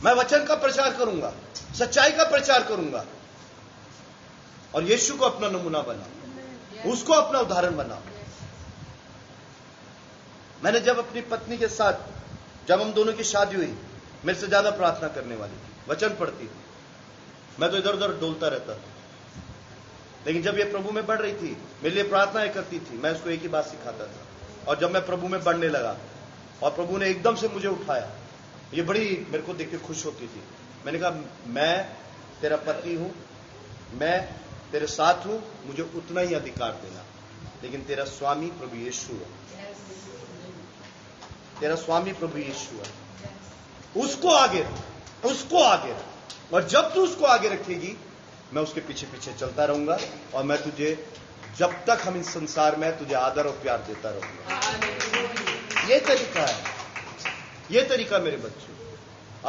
मैं वचन का प्रचार करूंगा, सच्चाई का प्रचार करूंगा, और यीशु को अपना नमूना बनाओ, उसको अपना उदाहरण बनाओ। मैंने जब अपनी पत्नी के साथ, जब हम दोनों की शादी हुई, मेरे से ज्यादा प्रार्थना करने वाली थी, वचन पढ़ती थी। मैं तो इधर उधर डोलता रहता था, लेकिन जब ये प्रभु में बढ़ रही थी, मेरे लिए प्रार्थनाएं करती थी, मैं उसको एक ही बात सिखाता था। और जब मैं प्रभु में बढ़ने लगा और प्रभु ने एकदम से मुझे उठाया, ये बड़ी मेरे को देख के खुश होती थी। मैंने कहा, मैं तेरा पति हूं, मैं तेरे साथ हूं, मुझे उतना ही अधिकार देना, लेकिन तेरा स्वामी प्रभु यीशु है, तेरा स्वामी प्रभु यीशु है। उसको आगे रख, उसको आगे रख, और जब तू उसको आगे रखेगी, मैं उसके पीछे पीछे चलता रहूंगा, और मैं तुझे, जब तक हम इस संसार में, तुझे आदर और प्यार देता रहूंगा। ये तरीका है, ये तरीका मेरे बच्चों।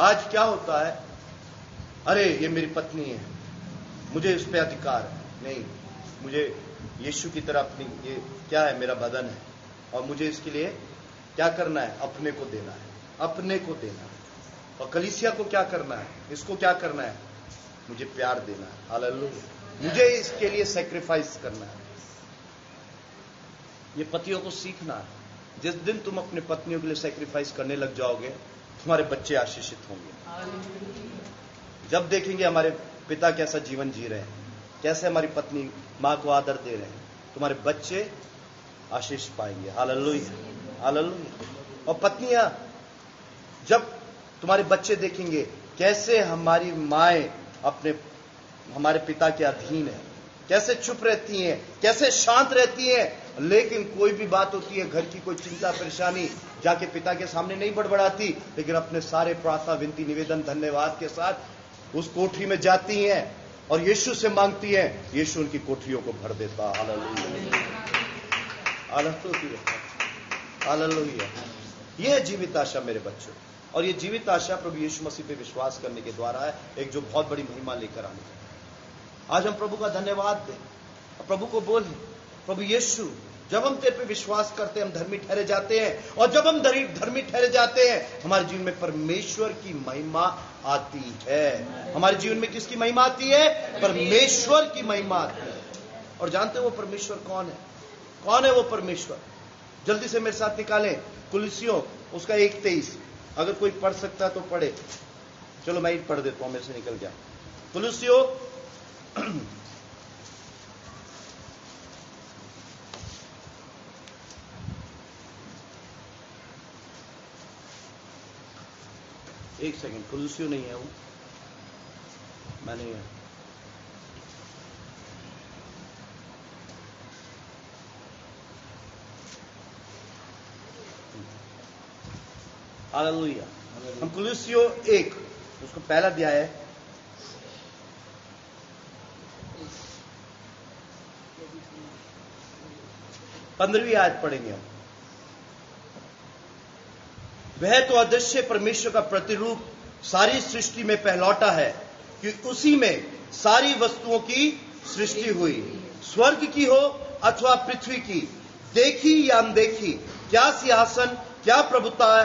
आज क्या होता है, अरे ये मेरी पत्नी है, मुझे इस पे अधिकार है। नहीं, मुझे यीशु की तरह अपनी, ये क्या है, मेरा बदन है, और मुझे इसके लिए क्या करना है, अपने को देना है, अपने को देना है। और कलीसिया को क्या करना है, इसको क्या करना है, मुझे प्यार देना है। हालेलुया, मुझे इसके लिए सैक्रिफाइस करना है। ये पतियों को सीखना है। जिस दिन तुम अपने पत्नियों के लिए सैक्रिफाइस करने लग जाओगे, तुम्हारे बच्चे आशीषित होंगे। जब देखेंगे हमारे पिता कैसा जीवन जी रहे हैं, कैसे हमारी पत्नी मां को आदर दे रहे हैं, तुम्हारे बच्चे आशीष पाएंगे। Hallelujah, hallelujah. और पत्नियां, जब तुम्हारे बच्चे देखेंगे कैसे हमारी माएं अपने, हमारे पिता के अधीन है, कैसे चुप रहती हैं, कैसे शांत रहती हैं, लेकिन कोई भी बात होती है, घर की कोई चिंता परेशानी, जाके पिता के सामने नहीं बड़बड़ाती, लेकिन अपने सारे प्रार्थना विनती निवेदन धन्यवाद के साथ उस कोठरी में जाती हैं और यीशु से मांगती हैं। यीशु उनकी कोठरियों को भर देता। Hallelujah, hallelujah, hallelujah. यह है जीवित आशा मेरे बच्चों, और ये जीवित आशा प्रभु यीशु मसीह पे विश्वास करने के द्वारा है, एक जो बहुत बड़ी महिमा लेकर आने का। आज हम प्रभु का धन्यवाद दें और प्रभु को बोलें, प्रभु यीशु, जब हम तेरे पे विश्वास करते हैं, हम धर्मी ठहरे जाते हैं, और जब हम धर्मी ठहरे जाते हैं, हमारे जीवन में परमेश्वर की महिमा आती है। हमारे जीवन में किसकी महिमा आती है? परमेश्वर की महिमा आती है। और जानते हो वो परमेश्वर कौन है? कौन है वो परमेश्वर? जल्दी से मेरे साथ निकालें कुलसियों उसका 1:23। अगर कोई पढ़ सकता तो पढ़े। चलो मैं ही पढ़ देता हूं, मेरे से निकल गया। कुलसियों 1 सेकंड, कुलसियों नहीं है वो, मैंने हालेलुया। हम कुलसियों 1 उसको पहला अध्याय है, पंद्रहवीं आयत पढ़ेंगे हम। वह तो अदृश्य परमेश्वर का प्रतिरूप सारी सृष्टि में पहलौटा है, कि उसी में सारी वस्तुओं की सृष्टि हुई, स्वर्ग की हो अथवा पृथ्वी की, देखी या अनदेखी, क्या सिंहासन, क्या प्रभुता,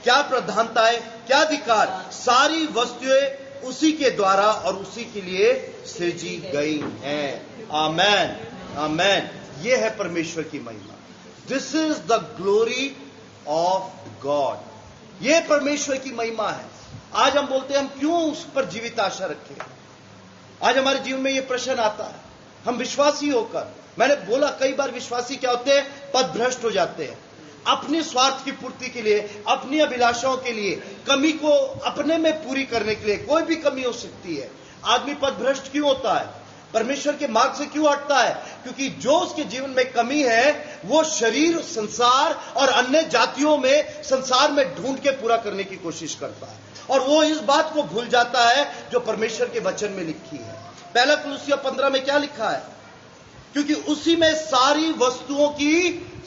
क्या प्रधानताएं, क्या अधिकार, सारी वस्तुएं उसी के द्वारा और उसी के लिए सृजी गई हैं। आमेन, आमेन। ये है परमेश्वर की महिमा। This is the glory of God. ये परमेश्वर की महिमा है। आज हम बोलते हैं हम क्यों उस पर जीवित आशा रखें। आज हमारे जीवन में ये प्रश्न आता है, हम विश्वासी होकर मैंने बोला कई बार विश्वासी क्या होते हैं, पथभ्रष्ट हो जाते हैं। अपनी स्वार्थ की पूर्ति के लिए, अपनी अभिलाषाओं के लिए, कमी को अपने में पूरी करने के लिए, कोई भी कमी हो सकती है। आदमी पथभ्रष्ट क्यों होता है, परमेश्वर के मार्ग से क्यों हटता है? क्योंकि जो उसके जीवन में कमी है वो शरीर, संसार और अन्य जातियों में, संसार में ढूंढ के पूरा करने की कोशिश करता है, और वो इस बात को भूल जाता है जो परमेश्वर के वचन में लिखी है। पहला कुलुस्सियों 15 में क्या लिखा है? क्योंकि उसी में सारी वस्तुओं की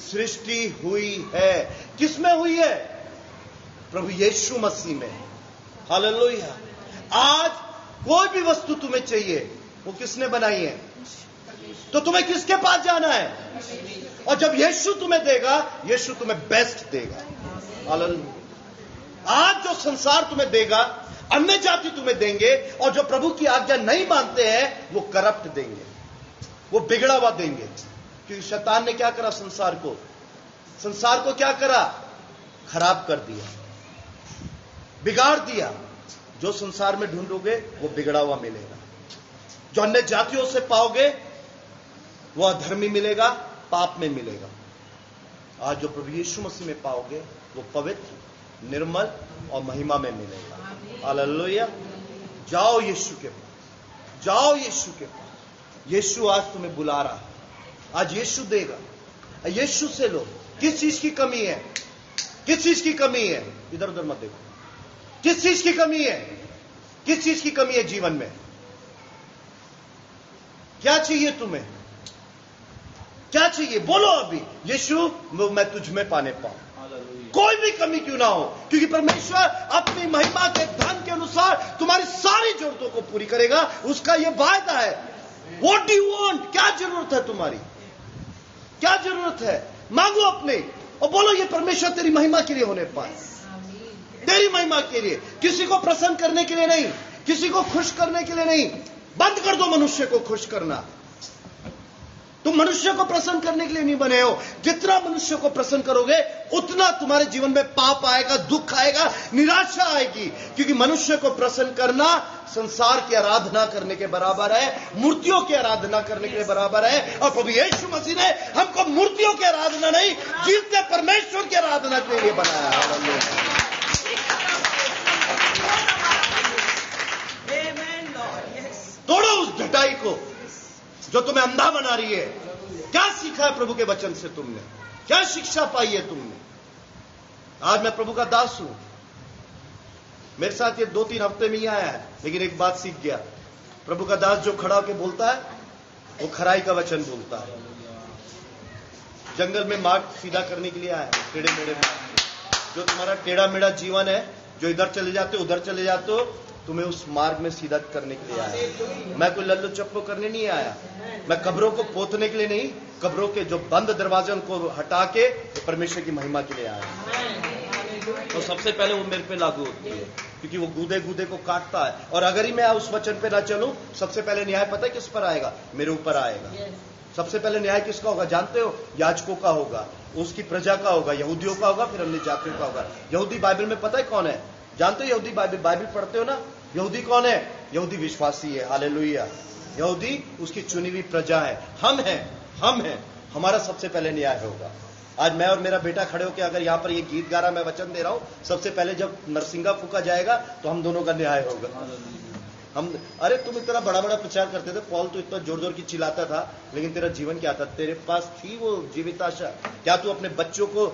सृष्टि हुई है। किसमें हुई है? प्रभु यीशु मसीह में। हालेलुया। आज कोई भी वस्तु तुम्हें चाहिए, वो किसने बनाई है? तो तुम्हें किसके पास जाना है? और जब यीशु तुम्हें देगा, यीशु तुम्हें बेस्ट देगा। हालेलुया। आज जो संसार तुम्हें देगा, अन्य जाति तुम्हें देंगे, और जो प्रभु की आज्ञा नहीं मानते हैं वो करप्ट देंगे, वो बिगड़ा हुआ देंगे। क्योंकि शैतान ने क्या करा? संसार को क्या करा? खराब कर दिया, बिगाड़ दिया। जो संसार में ढूंढोगे वो बिगड़ा हुआ मिलेगा, जो अन्य जातियों से पाओगे वो अधर्मी मिलेगा, पाप में मिलेगा। आज जो प्रभु यीशु मसीह में पाओगे वो पवित्र, निर्मल और महिमा में मिलेगा। हालेलुया। जाओ यीशु के पास, जाओ यीशु के पास। यीशु आज तुम्हें बुला रहा है, आज यीशु देगा। यीशु से लो। किस चीज की कमी है? किस चीज की कमी है? इधर उधर मत देखो। किस चीज की कमी है? किस चीज की कमी है जीवन में? क्या चाहिए तुम्हें? क्या चाहिए? बोलो अभी। यीशु, मैं तुझ में पाने पाऊं, कोई भी कमी क्यों ना हो, क्योंकि परमेश्वर अपनी महिमा के धन के अनुसार तुम्हारी सारी जरूरतों को पूरी करेगा। उसका यह वायदा है। What do you want? क्या जरूरत है तुम्हारी? क्या जरूरत है? मांगो अपने और बोलो, ये परमेश्वर तेरी महिमा के लिए होने पाए, तेरी महिमा के लिए, किसी को प्रसन्न करने के लिए नहीं, किसी को खुश करने के लिए नहीं। बंद कर दो मनुष्य को खुश करना। तुम मनुष्य को प्रसन्न करने के लिए नहीं बने हो। जितना मनुष्य को प्रसन्न करोगे उतना तुम्हारे जीवन में पाप आएगा, दुख आएगा, निराशा आएगी। क्योंकि मनुष्य को प्रसन्न करना संसार की आराधना करने के बराबर है, मूर्तियों की आराधना करने के बराबर है। और प्रभु यीशु मसीह ने हमको मूर्तियों की आराधना नहीं, जीवते परमेश्वर की आराधना के लिए बनाया है। तोड़ो उस ढटाई को जो तुम्हें अंधा बना रही है। क्या सीखा है प्रभु के वचन से तुमने? क्या शिक्षा पाई है तुमने? आज मैं प्रभु का दास हूं। मेरे साथ ये 2-3 हफ्ते में ही आया है, लेकिन एक बात सीख गया। प्रभु का दास जो खड़ा होकर बोलता है वो खराई का वचन बोलता है। जंगल में मार्ग सीधा करने के लिए आया, टेढ़े मेढ़े मार्ग। जो तुम्हारा टेढ़ा मेढ़ा जीवन है, जो इधर चले जाते हो उधर चले जाते हो, तुम्हें उस मार्ग में सीधा करने के लिए आया। मैं कोई लल्लू चप्पो करने नहीं आया। मैं कब्रों को पोतने के लिए नहीं, कब्रों के जो बंद दरवाजे उनको हटा के परमेश्वर की महिमा के लिए आया। तो सबसे पहले वो मेरे पे लागू होती है, क्योंकि वो गूदे गूदे को काटता है। और अगर ही मैं उस वचन पे ना चलूं, सबसे पहले न्याय पता है किस पर आएगा? मेरे ऊपर आएगा। सबसे पहले न्याय किसका होगा जानते हो? याजकों का होगा, उसकी प्रजा का होगा, यहूदियों का होगा, फिर अन्य जातियों का होगा। यहूदी बाइबल में पता है कौन है? जानते हो यहूदी? बाइबल पढ़ते हो ना? यहूदी कौन है? यहूदी विश्वासी है। हालेलुया। यहूदी उसकी चुनी हुई प्रजा है। हम हैं। हमारा सबसे पहले न्याय होगा। आज मैं और मेरा बेटा खड़े होकर अगर यहां पर ये गीत गा रहा, मैं वचन दे रहा हूं, सबसे पहले जब नरसिंगा फूका जाएगा तो हम दोनों का न्याय होगा। अरे तुम इतना बड़ा बड़ा प्रचार करते थे, पॉल तो इतना जोर जोर की चिल्लाता था, लेकिन तेरा जीवन क्या था? तेरे पास थी वो जीवित आशा? क्या तू अपने बच्चों को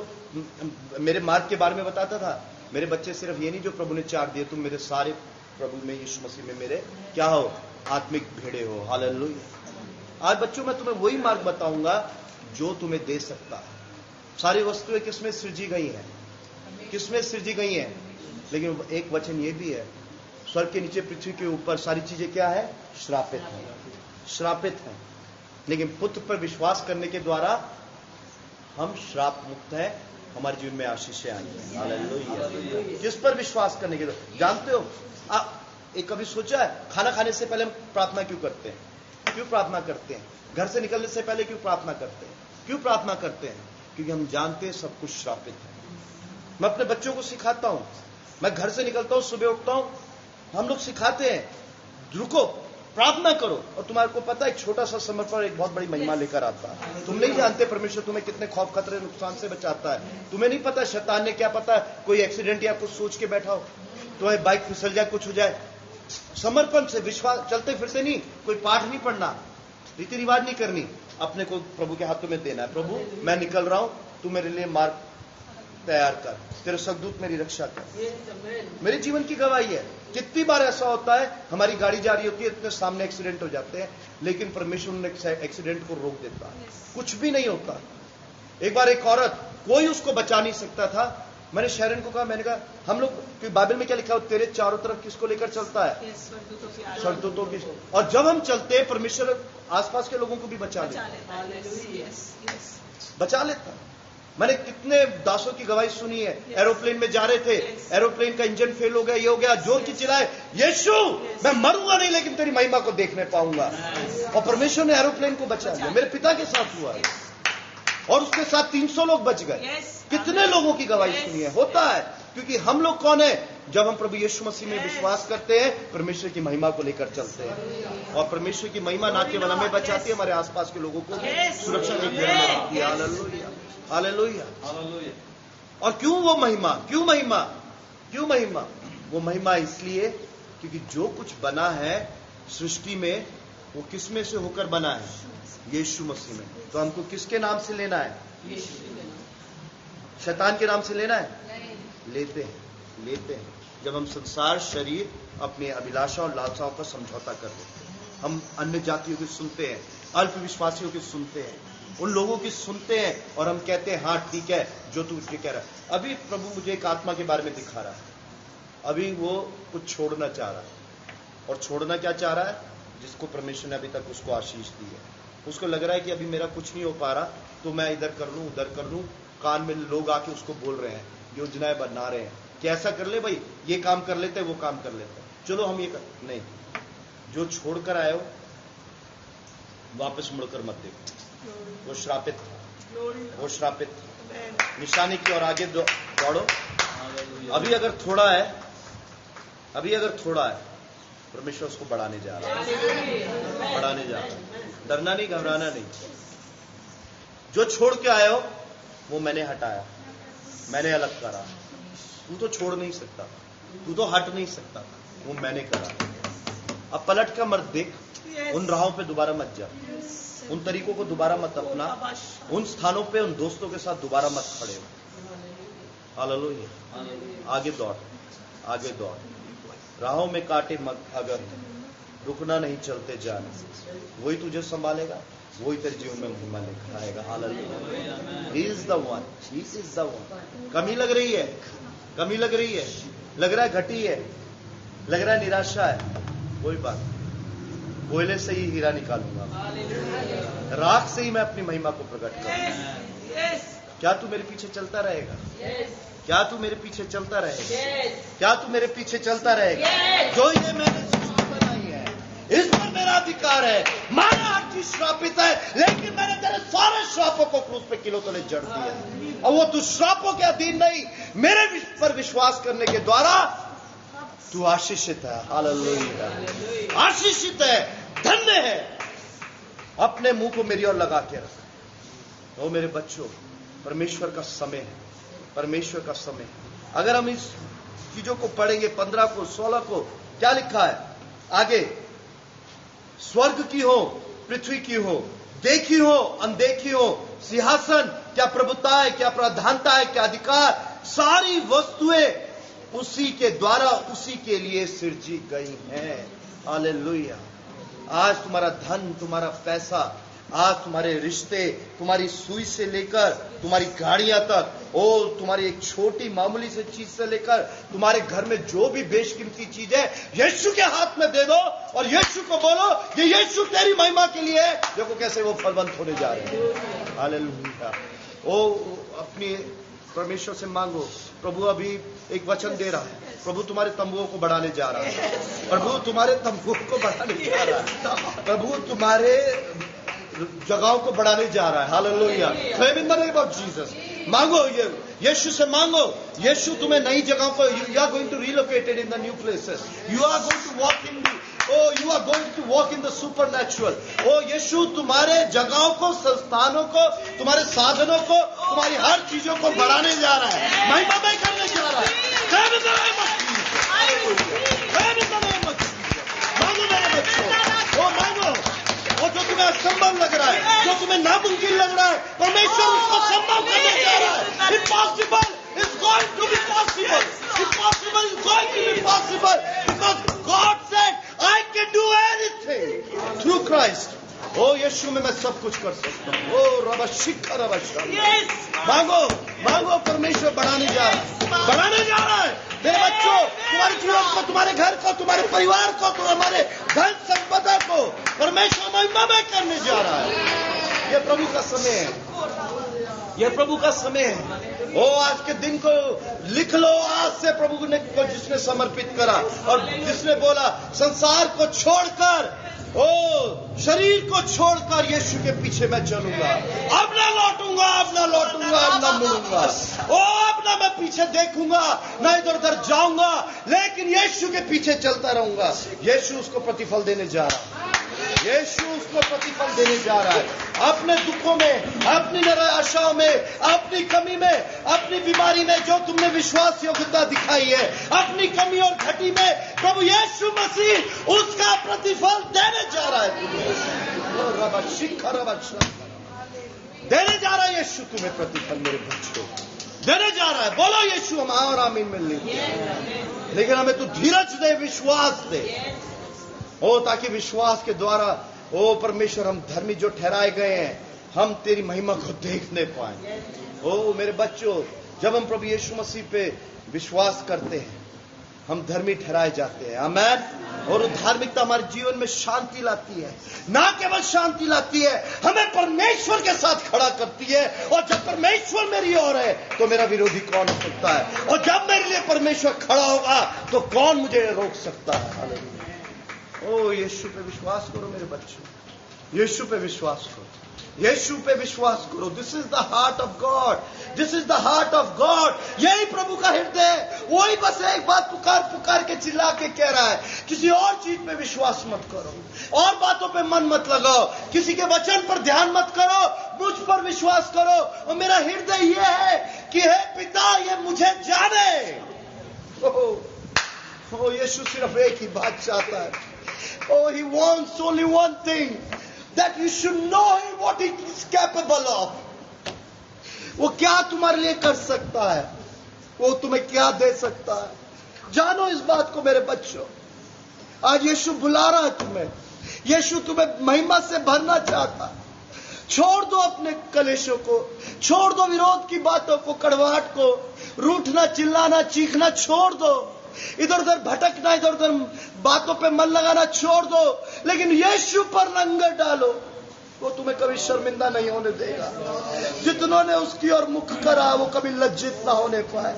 मेरे मार्ग के बारे में बताता था? मेरे बच्चे सिर्फ ये नहीं जो प्रभु ने चार दिए, तुम मेरे सारे प्रभु में, यीशु मसीह में मेरे क्या हो? आत्मिक भेड़े हो। हालेलुया। आज बच्चों मैं तुम्हें वही मार्ग बताऊंगा जो तुम्हें दे सकता है। सारी वस्तुएं किसमें सृजी गई हैं? किसमें सृजी गई हैं? लेकिन एक वचन ये भी है, स्वर्ग के नीचे पृथ्वी के ऊपर सारी चीजें क्या है? श्रापित है, श्रापित है। लेकिन पुत्र पर विश्वास करने के द्वारा हम श्राप मुक्त हैं, हमारे जीवन में आशीषें आई हैं। हालेलुया। किस पर विश्वास करने के द्वारा? जानते हो, एक कभी सोचा है खाना खाने से पहले हम प्रार्थना क्यों करते हैं? क्यों प्रार्थना करते हैं? घर से निकलने से पहले क्यों प्रार्थना करते हैं? क्यों प्रार्थना करते हैं? क्योंकि हम जानते हैं सब कुछ श्रापित है। मैं अपने बच्चों को सिखाता हूं, मैं घर से निकलता हूं, सुबह उठता हूं, हम लोग सिखाते हैं रुको, प्रार्थना करो, और तुम्हारे को पता है एक छोटा सा समर्पण एक बहुत बड़ी महिमा लेकर आता है। तुम नहीं जानते परमेश्वर तुम्हें कितने खौफ खतरे नुकसान से बचाता है। तुम्हें नहीं पता शैतान ने क्या पता कोई एक्सीडेंट या कुछ सोच के बैठा हो, तुम्हारी बाइक फिसल जाए, कुछ हो जाए। समर्पण से, विश्वास, चलते फिरते नहीं, कोई पाठ नहीं पढ़ना, रीति रिवाज नहीं करनी, अपने को प्रभु के हाथों में देना है। प्रभु मैं निकल रहा हूं, तू मेरे लिए मार्ग तैयार कर, तेरे स्वर्गदूत मेरी रक्षा कर। मेरे जीवन की गवाही है। कितनी बार ऐसा होता है हमारी गाड़ी जा रही होती है, इतने सामने एक्सीडेंट हो जाते हैं, लेकिन परमेश्वर ने एक्सीडेंट को रोक देता है, कुछ भी नहीं होता। एक बार एक औरत, कोई उसको बचा नहीं सकता था। मैंने शहरन को कहा, मैंने कहा हम लोग, बाइबल में क्या लिखा है, तेरे चारों तरफ किसको लेकर चलता है? स्वर्गदूतों की। और जब हम चलते हैं परमेश्वर आसपास के लोगों को भी बचा लेता, बचा लेता। मैंने कितने दासों की गवाही सुनी है, एरोप्लेन में जा रहे थे, एरोप्लेन का इंजन फेल हो गया, ये हो गया, जोर की चिल्लाए, यीशु मैं मरूंगा नहीं लेकिन तेरी महिमा को देखने पाऊंगा, और परमेश्वर ने एरोप्लेन को बचा लिया। मेरे पिता के साथ हुआ है, और उसके साथ 300 लोग बच गए। कितने लोगों की गवाही सुनी है। होता है क्योंकि हम लोग कौन है? जब हम प्रभु यीशु मसीह में विश्वास करते हैं, परमेश्वर की महिमा को लेकर चलते हैं, और परमेश्वर की महिमा ना केवल हमें बचाती है, हमारे आसपास के लोगों को सुरक्षा की घेरे में रखती है। Hallelujah, hallelujah, hallelujah. और क्यों वो महिमा? क्यों महिमा? क्यों महिमा? वो महिमा इसलिए क्योंकि जो कुछ बना है सृष्टि में, वो किस में से होकर बना है? यीशु मसीह में। तो हमको किसके नाम से लेना है? शैतान के नाम से लेना है? लेते हैं, लेते हैं। जब हम संसार, शरीर, अपनी अभिलाषा और लालसाओं का समझौता कर लेते हैं, हम अन्य जातियों की सुनते हैं, अल्प विश्वासियों की सुनते हैं, उन लोगों की सुनते हैं, और हम कहते हैं हाँ ठीक है जो तू कह रहा है। अभी प्रभु मुझे एक आत्मा के बारे में दिखा रहा है, अभी वो कुछ छोड़ना चाह रहा है। और छोड़ना क्या चाह रहा है? जिसको परमेश्वर ने अभी तक उसको आशीष दी है। उसको लग रहा है कि अभी मेरा कुछ नहीं हो पा रहा, तो मैं इधर कर लूं, उधर कर लूं। कान में लोग आके उसको बोल रहे हैं, योजनाएं बना रहे हैं कि ऐसा कर ले भाई, ये काम कर लेते, वो काम कर लेते, चलो हम ये कर। नहीं, जो छोड़कर आए हो वापस मुड़कर मत देखो। वो श्रापित था, वो श्रापित था। निशाने की ओर आगे दौड़ो। अभी अगर थोड़ा है, अभी अगर थोड़ा है, परमेश्वर उसको बढ़ाने जा रहा है, बढ़ाने जा रहा है। डरना नहीं, घबराना नहीं। जो छोड़ के आए हो वो मैंने हटाया, मैंने अलग करा। तू तो छोड़ नहीं सकता, तू तो हट नहीं सकता, वो मैंने करा। अब पलट कर मत देख, उन राहों पे दोबारा मत जा, उन तरीकों को दोबारा मत अपना, उन स्थानों पे उन दोस्तों के साथ दोबारा मत खड़े हो। हालेलुया। आगे दौड़, आगे दौड़। राहों में कांटे मत अगर, रुकना नहीं, चलते जाना। वही तुझे संभालेगा, वही तेरे जीवन में महिमा लेकर आएगा। Hallelujah. He is the one, he is the one. कमी लग रही है, कमी लग रही है, लग रहा है घटी है, लग रहा है निराशा है, कोई बात, कोयले से ही हीरा निकालूंगा, राख से ही मैं अपनी महिमा को प्रकट करूंगा। क्या तू मेरे पीछे चलता रहेगा? क्या तू मेरे पीछे चलता रहेगा? क्या तू मेरे पीछे चलता रहेगा? जो ये मैंने सृष्टि बनाई है, इस पर मेरा अधिकार है। माना हर चीज श्रापित है, लेकिन मैंने तेरे सारे श्रापों को क्रूस पे किलो तले जड़ दिया, और वो तू श्रापों के अधीन नहीं, मेरे पर विश्वास करने के द्वारा तू आशीषित है। हालेलुया। आशीषित है, धन्य है। अपने मुंह को मेरी ओर लगा के रख। ओ मेरे बच्चों, परमेश्वर का समय है, परमेश्वर का समय है। अगर हम इस चीजों को पढ़ेंगे, 15 को 16 को, क्या लिखा है आगे? स्वर्ग की हो, पृथ्वी की हो, देखी हो, अनदेखी हो, सिंहासन, क्या प्रभुता है, क्या प्रधानता है, क्या अधिकार, सारी वस्तुएं उसी के द्वारा, उसी के लिए सृजी गई हैं। हालेलुया। आज तुम्हारा धन, तुम्हारा पैसा, आज तुम्हारे रिश्ते, तुम्हारी सुई से लेकर तुम्हारी गाड़ियां तक, और तुम्हारी एक छोटी मामूली से चीज से लेकर तुम्हारे घर में जो भी बेशकीमती चीज है, यीशु के हाथ में दे दो, और यीशु को बोलो कि यीशु तेरी महिमा के लिए है। देखो कैसे वो फलवंत होने जा रहे हैं। हालेलुया। ओ अपनी परमेश्वर से मांगो, प्रभु अभी एक वचन दे रहा है, प्रभु तुम्हारे तंबुओं को बढ़ाने जा रहा है, प्रभु तुम्हारे तंबुओं को बढ़ाने जा रहा है, प्रभु तुम्हारे जगहों को बढ़ाने जा रहा है। Hallelujah. Claim in the name of Jesus. मांगो, ये यीशु से मांगो। यीशु तुम्हें नई जगहों को, you are going to relocated in the new places, you are going to walk in Oh, you are going to walk in the supernatural. Oh, यीशु तुम्हारे जगहों को, संस्थानों को, तुम्हारे साधनों को, तुम्हारी हर चीजों को बढ़ाने जा रहा है, महिमामय करने जा रहा है। मांगो मेरे बच्चों, वो मांगो। और जो तुम्हें असंभव लग रहा है, जो तुम्हें नामुमकिन लग रहा है, परमेश्वर उसको संभव करने जा रहा है। Impossible is going to be possible. Impossible is going to be possible because God said, I can do anything through Christ. ओ यीशु में मैं सब कुछ कर सकता हूँ। ओ रबा शिखा रबा शाम। मांगो मांगो, परमेश्वर बढ़ाने जा रहा है, बढ़ाने जा रहा है। मेरे बच्चों, तुम्हारे जीवन को, तुम्हारे घर को, तुम्हारे परिवार को, तुम्हारे धन संपदा को परमेश्वर महिमामय करने जा रहा है। यह प्रभु का समय है, यह प्रभु का समय है। ओ आज के दिन को लिख लो, आज से प्रभु ने को जिसने समर्पित करा और जिसने बोला संसार को छोड़कर, ओ शरीर को छोड़कर यीशु के पीछे मैं चलूंगा, अब ना लौटूंगा, अब ना लौटूंगा, अब ना मुड़ूंगा, ओ अब ना मैं पीछे देखूंगा, ना इधर उधर जाऊंगा, लेकिन यीशु के पीछे चलता रहूंगा। यीशु उसको प्रतिफल देने जा रहा है, यीशु उसको प्रतिफल देने जा रहा है। अपने दुखों में, अपनी निराशाओं में, अपनी कमी में, अपनी बीमारी में जो तुमने विश्वास योग्यता दिखाई है, अपनी कमी और घटी में प्रभु यीशु मसीह उसका प्रतिफल देने जा रहा है। देने जा रहा है यीशु तुम्हें प्रतिफल, मेरे बच्चों देने जा रहा है। बोलो यीशु हम और आमीन में लेंगे, लेकिन हमें तू धीरज दे, विश्वास दे, ओ ताकि विश्वास के द्वारा ओ परमेश्वर हम धर्मी जो ठहराए गए हैं, हम तेरी महिमा को देखने पाए। ओ मेरे बच्चों, जब हम प्रभु यीशु मसीह पे विश्वास करते हैं, हम धर्मी ठहराए जाते हैं। आमीन। और धार्मिकता हमारे जीवन में शांति लाती है, ना केवल शांति लाती है, हमें परमेश्वर के साथ खड़ा करती है। और जब परमेश्वर मेरी ओर है तो मेरा विरोधी कौन हो सकता है? और जब मेरे लिए परमेश्वर खड़ा होगा तो कौन मुझे रोक सकता है? ओ यीशु पे विश्वास करो मेरे बच्चों, यीशु पे विश्वास करो, यीशु पे विश्वास करो। This is the heart of God, this is the heart of God. यही प्रभु का हृदय। वही बस एक बात पुकार पुकार के चिल्ला के कह रहा है, किसी और चीज पे विश्वास मत करो, और बातों पे मन मत लगाओ, किसी के वचन पर ध्यान मत करो, मुझ पर विश्वास करो। और मेरा हृदय यह है कि हे पिता, ये मुझे जाने। ओ यीशु सिर्फ एक ही बात चाहता है। Oh, he wants only one thing, that you should know him, what he is capable of. वो क्या तुम्हारे लिए कर सकता है, वो तुम्हें क्या दे सकता है। जानो इस बात को मेरे बच्चों। आज यीशु बुला रहा है तुम्हें, यीशु तुम्हें महिमा से भरना चाहता। छोड़ दो अपने कलेशों को, छोड़ दो विरोध की बातों को, कड़वाहट को, रूठना, चिल्लाना, चीखना छोड़ दो, इधर उधर भटकना, इधर उधर बातों पे मन लगाना छोड़ दो, लेकिन यीशु पर लंगर डालो। वो तुम्हें कभी शर्मिंदा नहीं होने देगा। जितनों ने उसकी ओर मुख करा वो कभी लज्जित ना होने पाए।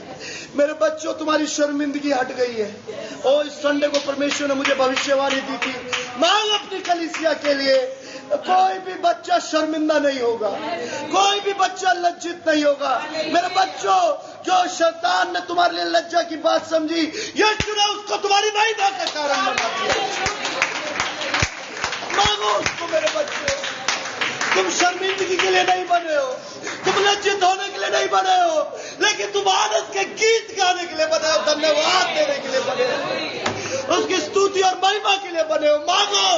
मेरे बच्चों, तुम्हारी शर्मिंदगी हट गई है। ओ इस संडे को परमेश्वर ने मुझे भविष्यवाणी दी थी, मांग अपनी कलीसिया के लिए, कोई भी बच्चा शर्मिंदा नहीं होगा, कोई भी बच्चा लज्जित नहीं होगा। मेरे बच्चों, जो शैतान ने तुम्हारे लिए लज्जा की बात समझी, यीशु ने उसको तुम्हारी महिमा का कारण बना दिया। मांगो उसको मेरे बच्चों। तुम शर्मिंदगी के लिए नहीं बने हो, तुम लज्जित होने के लिए नहीं बने हो, लेकिन तुम आनंद के गीत गाने के लिए बने हो, धन्यवाद देने के लिए बने हो, उसकी स्तुति और महिमा के लिए बने हो। मांगो।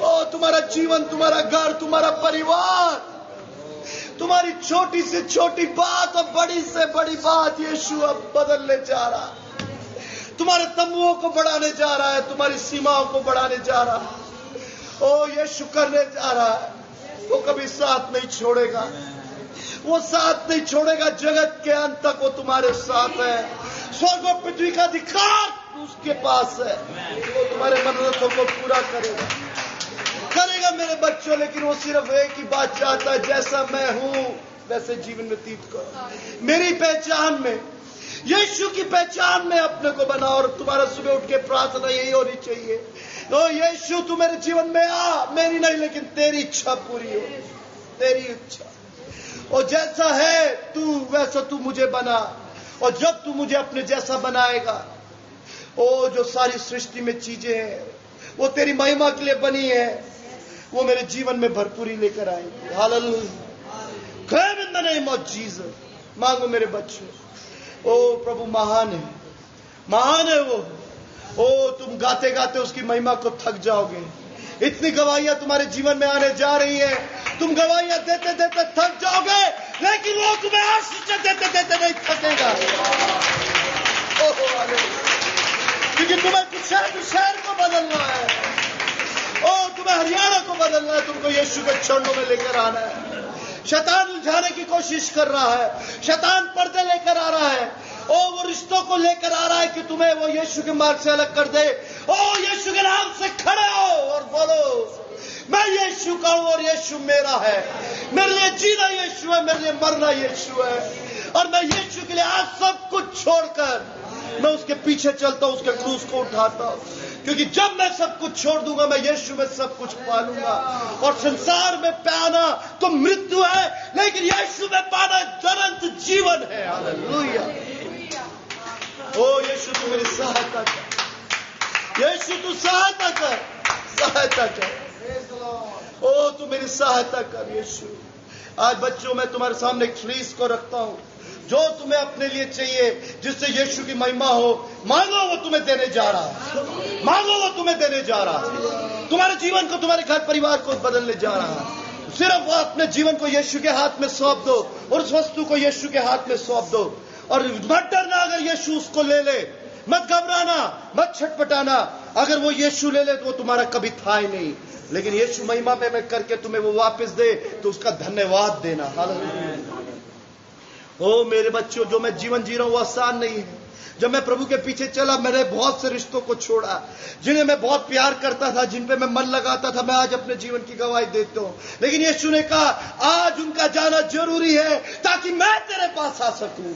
ओ तुम्हारा जीवन, तुम्हारा घर, तुम्हारा परिवार, तुम्हारी छोटी से छोटी बात और बड़ी से बड़ी बात यीशु अब बदलने जा रहा है। तुम्हारे तंबुओं को बढ़ाने जा रहा है, तुम्हारी सीमाओं को बढ़ाने जा रहा है। ओ यीशु करने जा रहा है। वो कभी साथ नहीं छोड़ेगा, वो साथ नहीं छोड़ेगा। जगत के अंत तक वो तुम्हारे साथ है। स्वर्ग और पृथ्वी का अधिकार उसके पास है। वो तुम्हारे मनोरथों को पूरा करेगा, करेगा मेरे बच्चों। लेकिन वो सिर्फ एक ही बात चाहता है, जैसा मैं हूं वैसे जीवन व्यतीत करो। मेरी पहचान में, यीशु की पहचान में अपने को बनाओ। और तुम्हारा सुबह उठ के प्रार्थना यही होनी चाहिए, ओ यीशु तू मेरे जीवन में आ, मेरी नहीं लेकिन तेरी इच्छा पूरी हो, तेरी इच्छा। और जैसा है तू वैसा तू मुझे बना। और जब तू मुझे अपने जैसा बनाएगा, ओ जो सारी सृष्टि में चीजें हैं वो तेरी महिमा के लिए बनी है, वो मेरे जीवन में भरपूरी लेकर आएंगे। Hallelujah. Claim in the name of Jesus. मांगो मेरे बच्चों। ओ प्रभु महान है, महान है वो। ओ तुम गाते गाते उसकी महिमा को थक जाओगे। इतनी गवाहियां तुम्हारे जीवन में आने जा रही है, तुम गवाहियां देते देते थक जाओगे, लेकिन वो तुम्हें आशीष देते देते नहीं थकेगा। क्योंकि तुम्हें कुछ शहर को बदलना है, ओ तुम्हें हरियाणा को बदलना है, तुमको यीशु के चरणों में लेकर आना है। शैतान उलझाने की कोशिश कर रहा है, शैतान पर्दे लेकर आ रहा है, ओ वो रिश्तों को लेकर आ रहा है कि तुम्हें वो यीशु के मार्ग से अलग कर दे। ओ यीशु के नाम से खड़े हो और बोलो, मैं यीशु का हूं और यीशु मेरा है। मेरे लिए जीना यीशु है, मेरे लिए मरना यीशु है, और मैं यीशु के लिए आज सब कुछ छोड़कर मैं उसके पीछे चलता हूं, उसके क्रूस को उठाता हूं। क्योंकि जब मैं सब कुछ छोड़ दूंगा, मैं यीशु में सब कुछ पालूंगा। और संसार में पाना तो मृत्यु है, लेकिन यीशु में पाना ज्वलंत जीवन है। हालेलुया। ओ यीशु तू मेरी सहायता कर, यीशु तू सहायता कर, सहायता कर। ओ तू मेरी सहायता कर यीशु। आज बच्चों मैं तुम्हारे सामने एक फ्रीज को रखता हूं, जो तुम्हें अपने लिए चाहिए, जिससे यीशु की महिमा हो, मांगो वो तुम्हें देने जा रहा है। मांगो वो तुम्हें देने जा रहा है। तुम्हारे जीवन को, तुम्हारे घर परिवार को बदलने जा रहा है। सिर्फ वो अपने जीवन को यीशु के हाथ में सौंप दो, और उस वस्तु को यीशु के हाथ में सौंप दो। और मत डरना अगर यीशु उसको ले ले, मत घबराना, मत छटपटाना। अगर वो यीशु ले ले तो वो तुम्हारा कभी था ही नहीं, लेकिन यीशु महिमा में करके तुम्हें वो वापस दे तो उसका धन्यवाद देना। हालेलुया। ओ मेरे बच्चों, जो मैं जीवन जी रहा हूं वो आसान नहीं है। जब मैं प्रभु के पीछे चला, मैंने बहुत से रिश्तों को छोड़ा, जिन्हें मैं बहुत प्यार करता था, जिन पे मैं मन लगाता था। मैं आज अपने जीवन की गवाही देता हूं, लेकिन यीशु ने कहा आज उनका जाना जरूरी है ताकि मैं तेरे पास आ सकूं।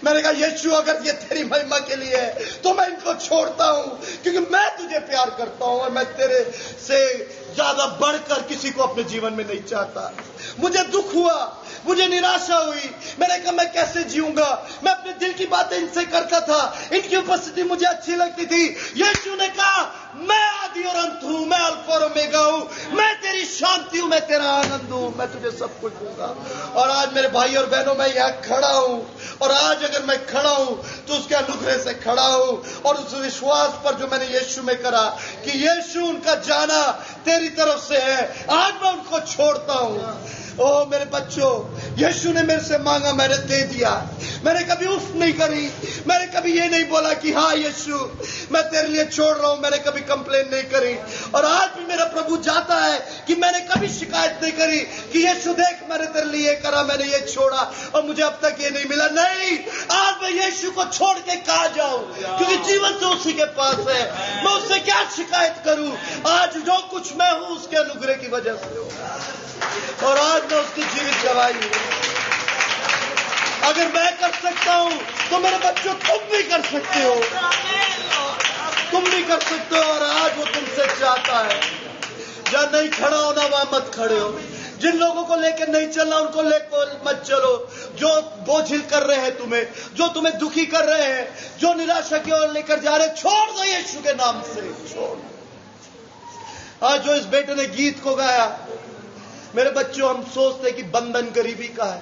मैंने कहा यीशु अगर ये तेरी महिमा के लिए है तो मैं इनको छोड़ता हूं, क्योंकि मैं तुझे प्यार करता हूं और मैं तेरे से ज्यादा बढ़कर किसी को अपने जीवन में नहीं चाहता। मुझे दुख हुआ, मुझे निराशा हुई। मैंने कहा मैं कैसे जीऊंगा। मैं अपने दिल की बातें इनसे करता था, इनकी उपस्थिति मुझे अच्छी लगती थी। यीशु ने कहा मैं आदि और अंत हूं, मैं अल्फा और ओमेगा हूं, मैं तेरी शांति हूं, मैं तेरा आनंद हूं, मैं तुझे सब कुछ दूंगा। और आज मेरे भाई और बहनों, मैं यहां खड़ा हूं, और आज अगर मैं खड़ा हूं तो उसके अनुग्रह से खड़ा हूं, और उस विश्वास पर जो मैंने यीशु में करा कि यीशु उनका जाना तेरी तरफ से है, आज मैं उनको छोड़ता हूं। ओ मेरे बच्चों, यीशु ने मेरे से मांगा, मैंने दे दिया। मैंने कभी उफ नहीं करी, मैंने कभी ये नहीं बोला कि हाँ यीशु मैं तेरे लिए छोड़ रहा हूं, मैंने कभी कंप्लेन नहीं करी। और आज भी मेरा प्रभु चाहता है कि मैंने कभी शिकायत नहीं करी कि यीशु देख मैंने तेरे लिए करा, मैंने ये छोड़ा और मुझे अब तक ये नहीं मिला। नहीं, आज मैं यीशु को छोड़ के कहाँ जाऊं, क्योंकि जीवन तो उसी के पास है। मैं उससे क्या शिकायत करूं। आज जो कुछ मैं हूं उसके अनुग्रह की वजह से हूं, और आज मैं उसकी जीवित गवाही हूं। अगर मैं कर सकता हूं तो मेरे बच्चों तुम भी कर सकते हो, तुम भी कर सकते हो। और आज वो तुमसे चाहता है, जहां नहीं खड़ा होना वहां मत खड़े हो। जिन लोगों को लेकर नहीं चलना उनको लेकर मत चलो। जो बोझिल कर रहे हैं तुम्हें, जो तुम्हें दुखी कर रहे हैं, जो निराशा की ओर लेकर जा रहे हैं, छोड़ दो यीशु के नाम से, छोड़। आज जो इस बेटे ने गीत को गाया, मेरे बच्चों हम सोचते कि बंधन गरीबी का है,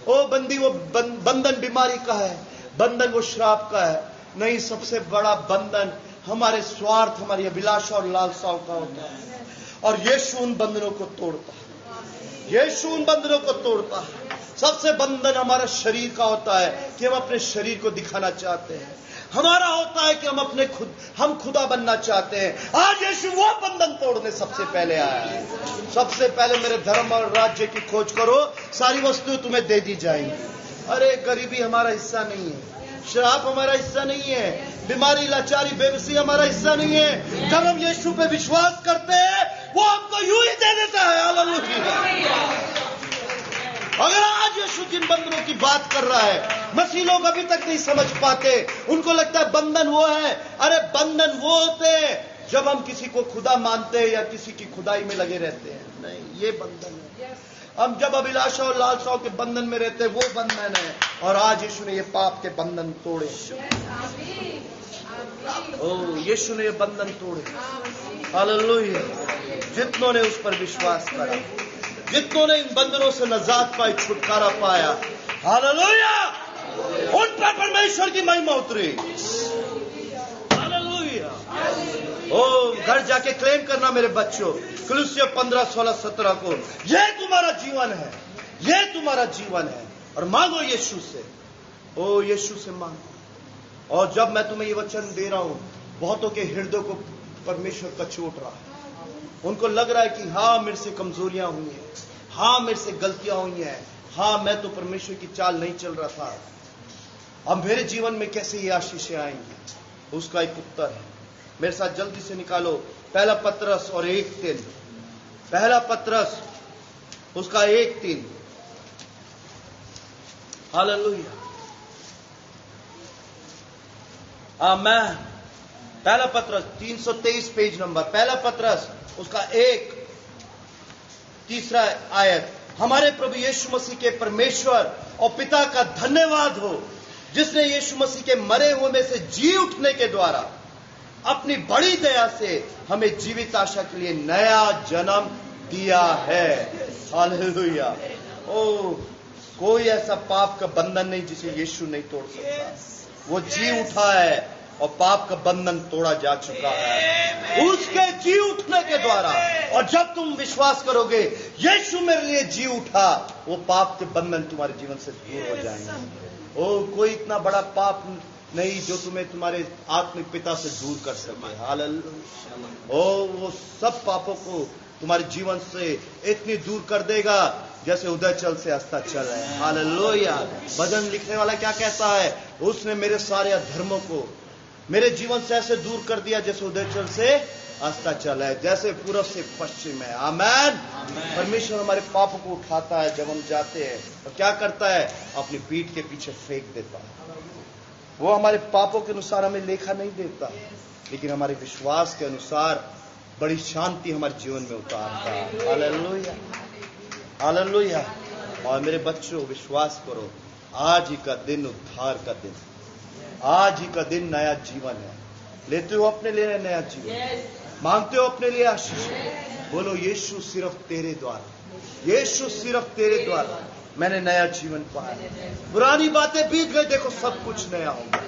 ओ बंदी वो बंधन बीमारी का है, बंधन वो श्राप का है। नहीं, सबसे बड़ा बंधन हमारे स्वार्थ, हमारी अभिलाषा और लालसाओं का होता है, और यीशु उन बंधनों को तोड़ता है। यीशु उन बंधनों को तोड़ता है। सबसे बंधन हमारा शरीर का होता है कि हम अपने शरीर को दिखाना चाहते हैं। हमारा होता है कि हम खुदा बनना चाहते हैं। आज यीशु वो बंधन तोड़ने सबसे पहले आया है। सबसे पहले मेरे धर्म और राज्य की खोज करो, सारी वस्तुएं तुम्हें दे दी जाएंगी। अरे गरीबी हमारा हिस्सा नहीं है, श्राप हमारा हिस्सा नहीं है, बीमारी, लाचारी, बेबसी हमारा हिस्सा नहीं है। जब हम यीशु पे विश्वास करते हैं वो हमको यूं ही दे देता है। हालेलुया। अगर आज यीशु जिन बंधनों की बात कर रहा है, मसीह लोग अभी तक नहीं समझ पाते। उनको लगता है बंधन वो है। अरे बंधन वो होते हैं जब हम किसी को खुदा मानते हैं या किसी की खुदाई में लगे रहते हैं। नहीं, ये बंधन है। हम जब अभिलाषा और लालसाओं के बंधन में रहते वो बंधन है, और आज यीशु ने ये पाप के बंधन तोड़े। ओ यीशु ने ये बंधन तोड़े। हालेलुया। जितनों ने उस पर विश्वास करा, जितनों ने इन बंधनों से नजात पाई, छुटकारा पाया, हालेलुया, उन पर परमेश्वर की महिमा उतरी। हालेलुया। ओ घर जाके क्लेम करना मेरे बच्चों, कुलुस्सियों 15:16-17 को, यह तुम्हारा जीवन है, यह तुम्हारा जीवन है, और मांगो यीशु से। ओ यीशु से मांगो। और जब मैं तुम्हें ये वचन दे रहा हूं, बहुतों के हृदय को परमेश्वर कचोट रहा है। उनको लग रहा है कि हाँ मेरे से कमजोरियां हुई हैं, हाँ मेरे से गलतियां हुई हैं, हाँ मैं तो परमेश्वर की चाल नहीं चल रहा था, अब मेरे जीवन में कैसे ये आशीषें आएंगी। उसका एक उत्तर है। मेरे साथ जल्दी से निकालो पहला पतरस और 1:3। पहला पतरस उसका 1:3। हालेलुया। आमीन। पहला पतरस 323 पेज नंबर, पहला पतरस उसका 1:3 आयत। हमारे प्रभु यीशु मसीह के परमेश्वर और पिता का धन्यवाद हो, जिसने यीशु मसीह के मरे हुए में से जी उठने के द्वारा अपनी बड़ी दया से हमें जीवित आशा के लिए नया जन्म दिया है। हालेलुया। ओ कोई ऐसा पाप का बंधन नहीं जिसे यीशु नहीं तोड़ सकता। वो जी उठा है और पाप का बंधन तोड़ा जा चुका है उसके जी उठने के द्वारा। और जब तुम विश्वास करोगे यीशु मेरे लिए जी उठा, वो पाप के बंधन तुम्हारे जीवन से दूर हो जाएंगे। ओ कोई इतना बड़ा पाप नहीं जो तुम्हें तुम्हारे आत्मिक पिता से दूर कर सके। हालेलुया। ओ वो सब पापों को तुम्हारे जीवन से इतनी दूर कर देगा जैसे उदयचल से अस्ताचल है। हालेलुया। भजन लिखने वाला क्या कहता है? उसने मेरे सारे अधर्मों को मेरे जीवन से ऐसे दूर कर दिया जैसे उदयचल से अस्ताचल है, जैसे पूरब से पश्चिम है। आमीन। परमेश्वर हमारे पापों को उठाता है जब हम जाते हैं, और क्या करता है? अपनी पीठ के पीछे फेंक देता है। वो हमारे पापों के अनुसार हमें लेखा नहीं देता, लेकिन हमारे विश्वास के अनुसार बड़ी शांति हमारे जीवन में उतारता है। हालेलुया। हालेलुया। और मेरे बच्चों विश्वास करो, आज ही का दिन उद्धार का दिन, आज ही का दिन नया जीवन है। लेते हो अपने लिए नया जीवन, मांगते हो अपने लिए आशीष, बोलो यीशु सिर्फ तेरे द्वारा, यीशु सिर्फ तेरे द्वारा मैंने नया जीवन पाया। पुरानी बातें बीत गई, देखो सब कुछ नया हो गया।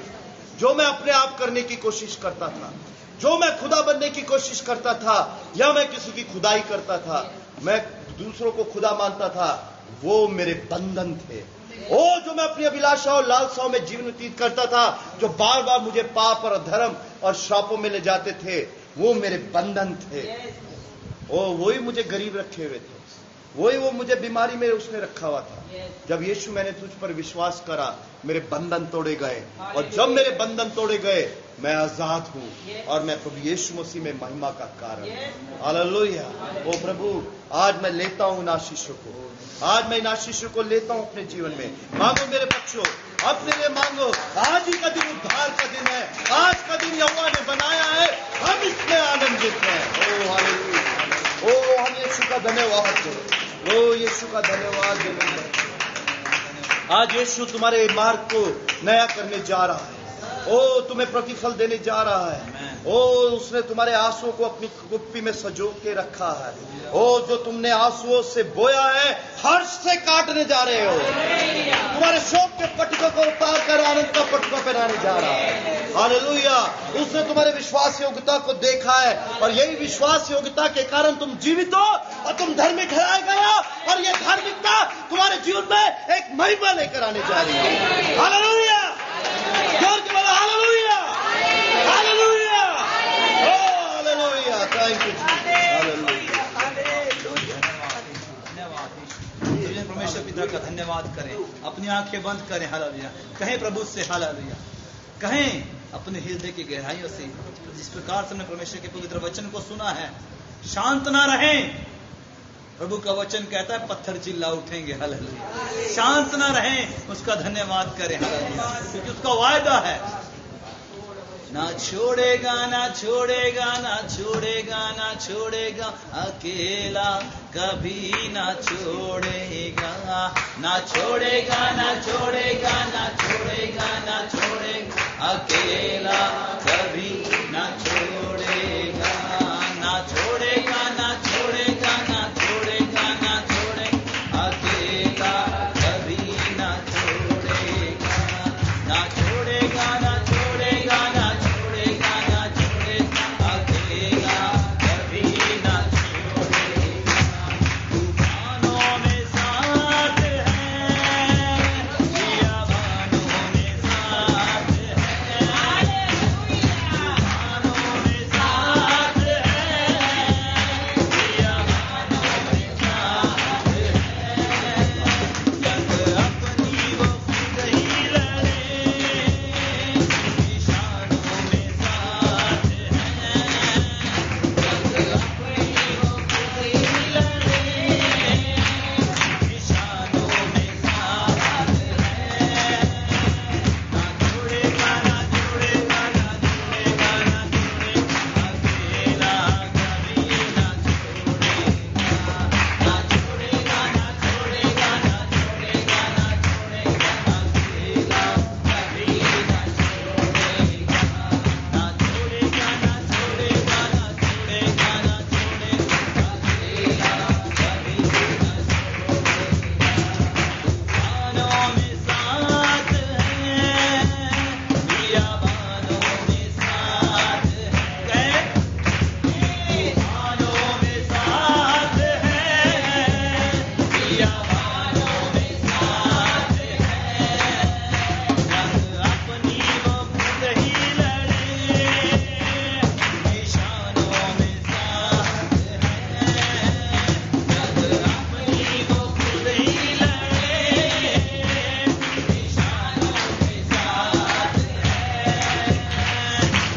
जो मैं अपने आप करने की कोशिश करता था, जो मैं खुदा बनने की कोशिश करता था, या मैं किसी की खुदाई करता था, मैं दूसरों को खुदा मानता था, वो मेरे बंधन थे। ओ जो मैं अपनी अभिलाषा और लालसाओं में जीवन व्यतीत करता था, जो बार बार मुझे पाप और अधर्म और श्रापों में ले जाते थे, वो मेरे बंधन थे। ओ वही मुझे गरीब रखे हुए थे, वही वो मुझे बीमारी में उसने रखा हुआ था। जब यीशु मैंने तुझ पर विश्वास करा, मेरे बंधन तोड़े गए, और जब मेरे बंधन तोड़े गए मैं आजाद हूं, और मैं प्रभु यीशु मसीह में महिमा का कारण। हालेलुया। ओ प्रभु आज मैं लेता हूं इन आशीषों को, आज मैं इन आशीषों को लेता हूं अपने जीवन में। मांगो मेरे बच्चों, अपने लिए मांगो। आज ही का दिन उद्धार का दिन है, आज का दिन यहोवा ने बनाया है, हम इसमें आनंदित हैं। ओ हालेलुया। ओ हम यीशु का धन्यवाद करो, ओ यीशु का धन्यवाद देने। आज यीशु तुम्हारे मार्ग को नया करने जा रहा है। ओ तुम्हें प्रतिफल देने जा रहा है। ओ उसने तुम्हारे आंसुओं को अपनी कुप्पी में सजो के रखा है। ओ जो तुमने आंसुओं से बोया है, हर्ष से काटने जा रहे हो। तुम्हारे शोक के पटकों को उतार कर आनंद का पटका पहनाने जा रहा है। हालेलुया। उसने तुम्हारे विश्वास योग्यता को देखा है, और यही विश्वास योग्यता के कारण तुम जीवित हो और तुम धर्मी ठहराए गए हो, और यह धार्मिकता तुम्हारे जीवन में एक महिमा लेकर आने जा रही है। Hallelujah. Hallelujah. Hallelujah. Hallelujah. Thank you. Hallelujah. धन्यवाद परमेश्वर पिता का धन्यवाद करें। अपनी आंखें बंद करें। हालेलुया। कहें प्रभु से हालेलुया। कहें अपने हृदय की गहराइयों से, जिस प्रकार से हमने परमेश्वर के पवित्र वचन को सुना है, शांत ना रहें। प्रभु का वचन कहता है पत्थर चिल्ला उठेंगे। हालेलुया। शांत ना रहें, उसका धन्यवाद करें। हालेलुया। क्योंकि उसका वायदा है, ना छोड़ेगा, ना छोड़ेगा, ना छोड़ेगा, ना छोड़ेगा, अकेला कभी ना छोड़ेगा, ना छोड़ेगा, ना छोड़ेगा, ना छोड़ेगा, ना छोड़ेगा, अकेला कभी ना छोड़ेगा, ना छोड़ेगा, ना छोड़ेगा, ना छोड़ेगा, ना छोड़ेगा, अकेला कभी ना छोड़ेगा, ना छोड़ेगा, ना छोड़ेगा, ना छोड़ेगा, ना छोड़ेगा, अकेला कभी ना छोड़ेगा। तूफानों में साथ है, बियाबानों में साथ है, तूफानों में साथ है, बियाबानों में साथ है, जंग अपनी वो खुद ही लड़े, निशानों में साथ है, जंग अपनी वो खुद ही लड़े, निशानों में साथ है, ना छोड़ेगा, ना छोड़ेगा, ना छोड़ेगा, ना छोड़ेगा, अकेला कभी ना छोड़ेगा, ना छोड़ेगा, ना छोड़ेगा, ना छोड़ेगा, ना छोड़ेगा, अकेला कभी ना छोड़ेगा, ना छोड़ेगा, ना छोड़ेगा, ना छोड़ेगा, ना छोड़ेगा, अकेला कभी ना तूफानों में साथ है, बियाबानों में साथ है, तूफानों में साथ है, बियाबानों में साथ है, जंग अपनी वो खुद ही लड़े, निशानों में साथ है, जंग अपनी वो खुद ही लड़े, निशानों में साथ है,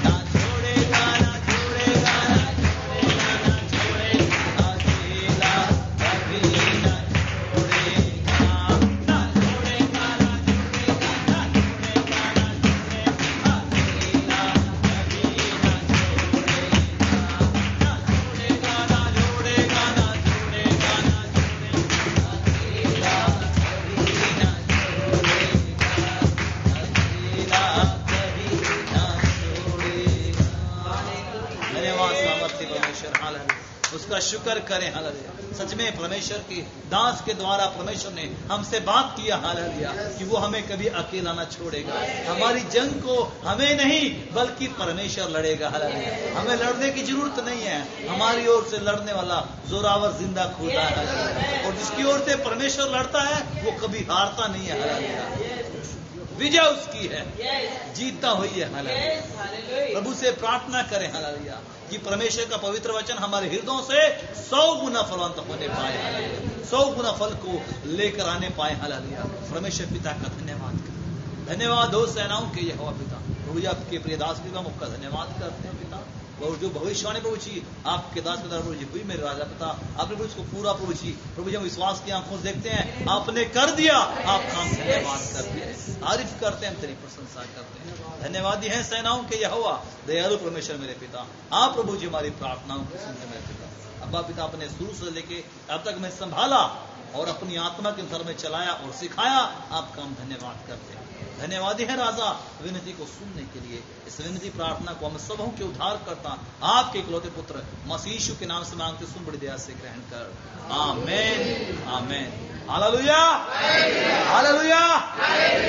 ना छोड़ेगा, ना छोड़ेगा, ना छोड़ेगा, ना छोड़ेगा, अकेला कभी ना छोड़ेगा, ना छोड़ेगा, ना छोड़ेगा, ना छोड़ेगा, ना छोड़ेगा, अकेला कभी ना छोड़ेगा, ना छोड़ेगा, ना छोड़ेगा, ना छोड़ेगा, ना छोड़ेगा, अकेला कभी ना छोड़ेगा, अकेला कभी ना छोड़ेगा। धन्यवाद सामर्थ्य परमेश्वर, हालेलुया। उसका शुक्र करें, हालेलुया। सच में परमेश्वर के दास के द्वारा परमेश्वर ने हमसे बात किया, हालेलुया, कि वो हमें कभी अकेला ना छोड़ेगा। हमारी जंग को हमें नहीं बल्कि परमेश्वर लड़ेगा, हालेलुया। हमें लड़ने की जरूरत नहीं है, हमारी ओर से लड़ने वाला जोरावर जिंदा खुदा है, हालेलुया। और जिसकी ओर से परमेश्वर लड़ता है वो कभी हारता नहीं है, हालेलुया। विजय उसकी है, जीतता हुई है, हालेलुया। प्रभु से प्रार्थना करें, हालेलुया, कि परमेश्वर का पवित्र वचन हमारे हृदयों से 100 गुना फलवंत होने पाए, हालेलुया। 100 गुना फल को लेकर आने पाए, हालेलुया। परमेश्वर पिता का धन्यवाद करें। धन्यवाद हो सेनाओं के यहोवा पिता। प्रभु जी आपके प्रिय दास पिता मुझका धन्यवाद करते हैं पिता। और जो भविष्यवाणी प्रभु जी आपके दास पिता प्रभु जी हुई मेरे राजा पिता, आपने प्रभु इसको पूरा प्रभु जी हम विश्वास की आंखों से देखते हैं, आपने कर दिया, आपका हम धन्यवाद करते हैं, तारीफ करते हैं, तेरी प्रशंसा करते हैं। धन्यवादी हैं सेनाओं के यहोवा, दयालु परमेश्वर मेरे पिता। आप प्रभु जी हमारी प्रार्थनाओं को सुनते मेरे पिता। अब्बा पिता अपने शुरू से लेके अब तक मैं संभाला और अपनी आत्मा के अनुसार में चलाया और सिखाया, आपका हम धन्यवाद करते हैं। धन्यवादी है राजा विनती को सुनने के लिए। इस विनती प्रार्थना को हम सबों के उद्धार करता आपके इकलौते पुत्र मसीह यीशु के नाम से मांगते, सुन बड़ी दया से ग्रहण कर। आमेन, आमेन, हालेलुया, हालेलुया।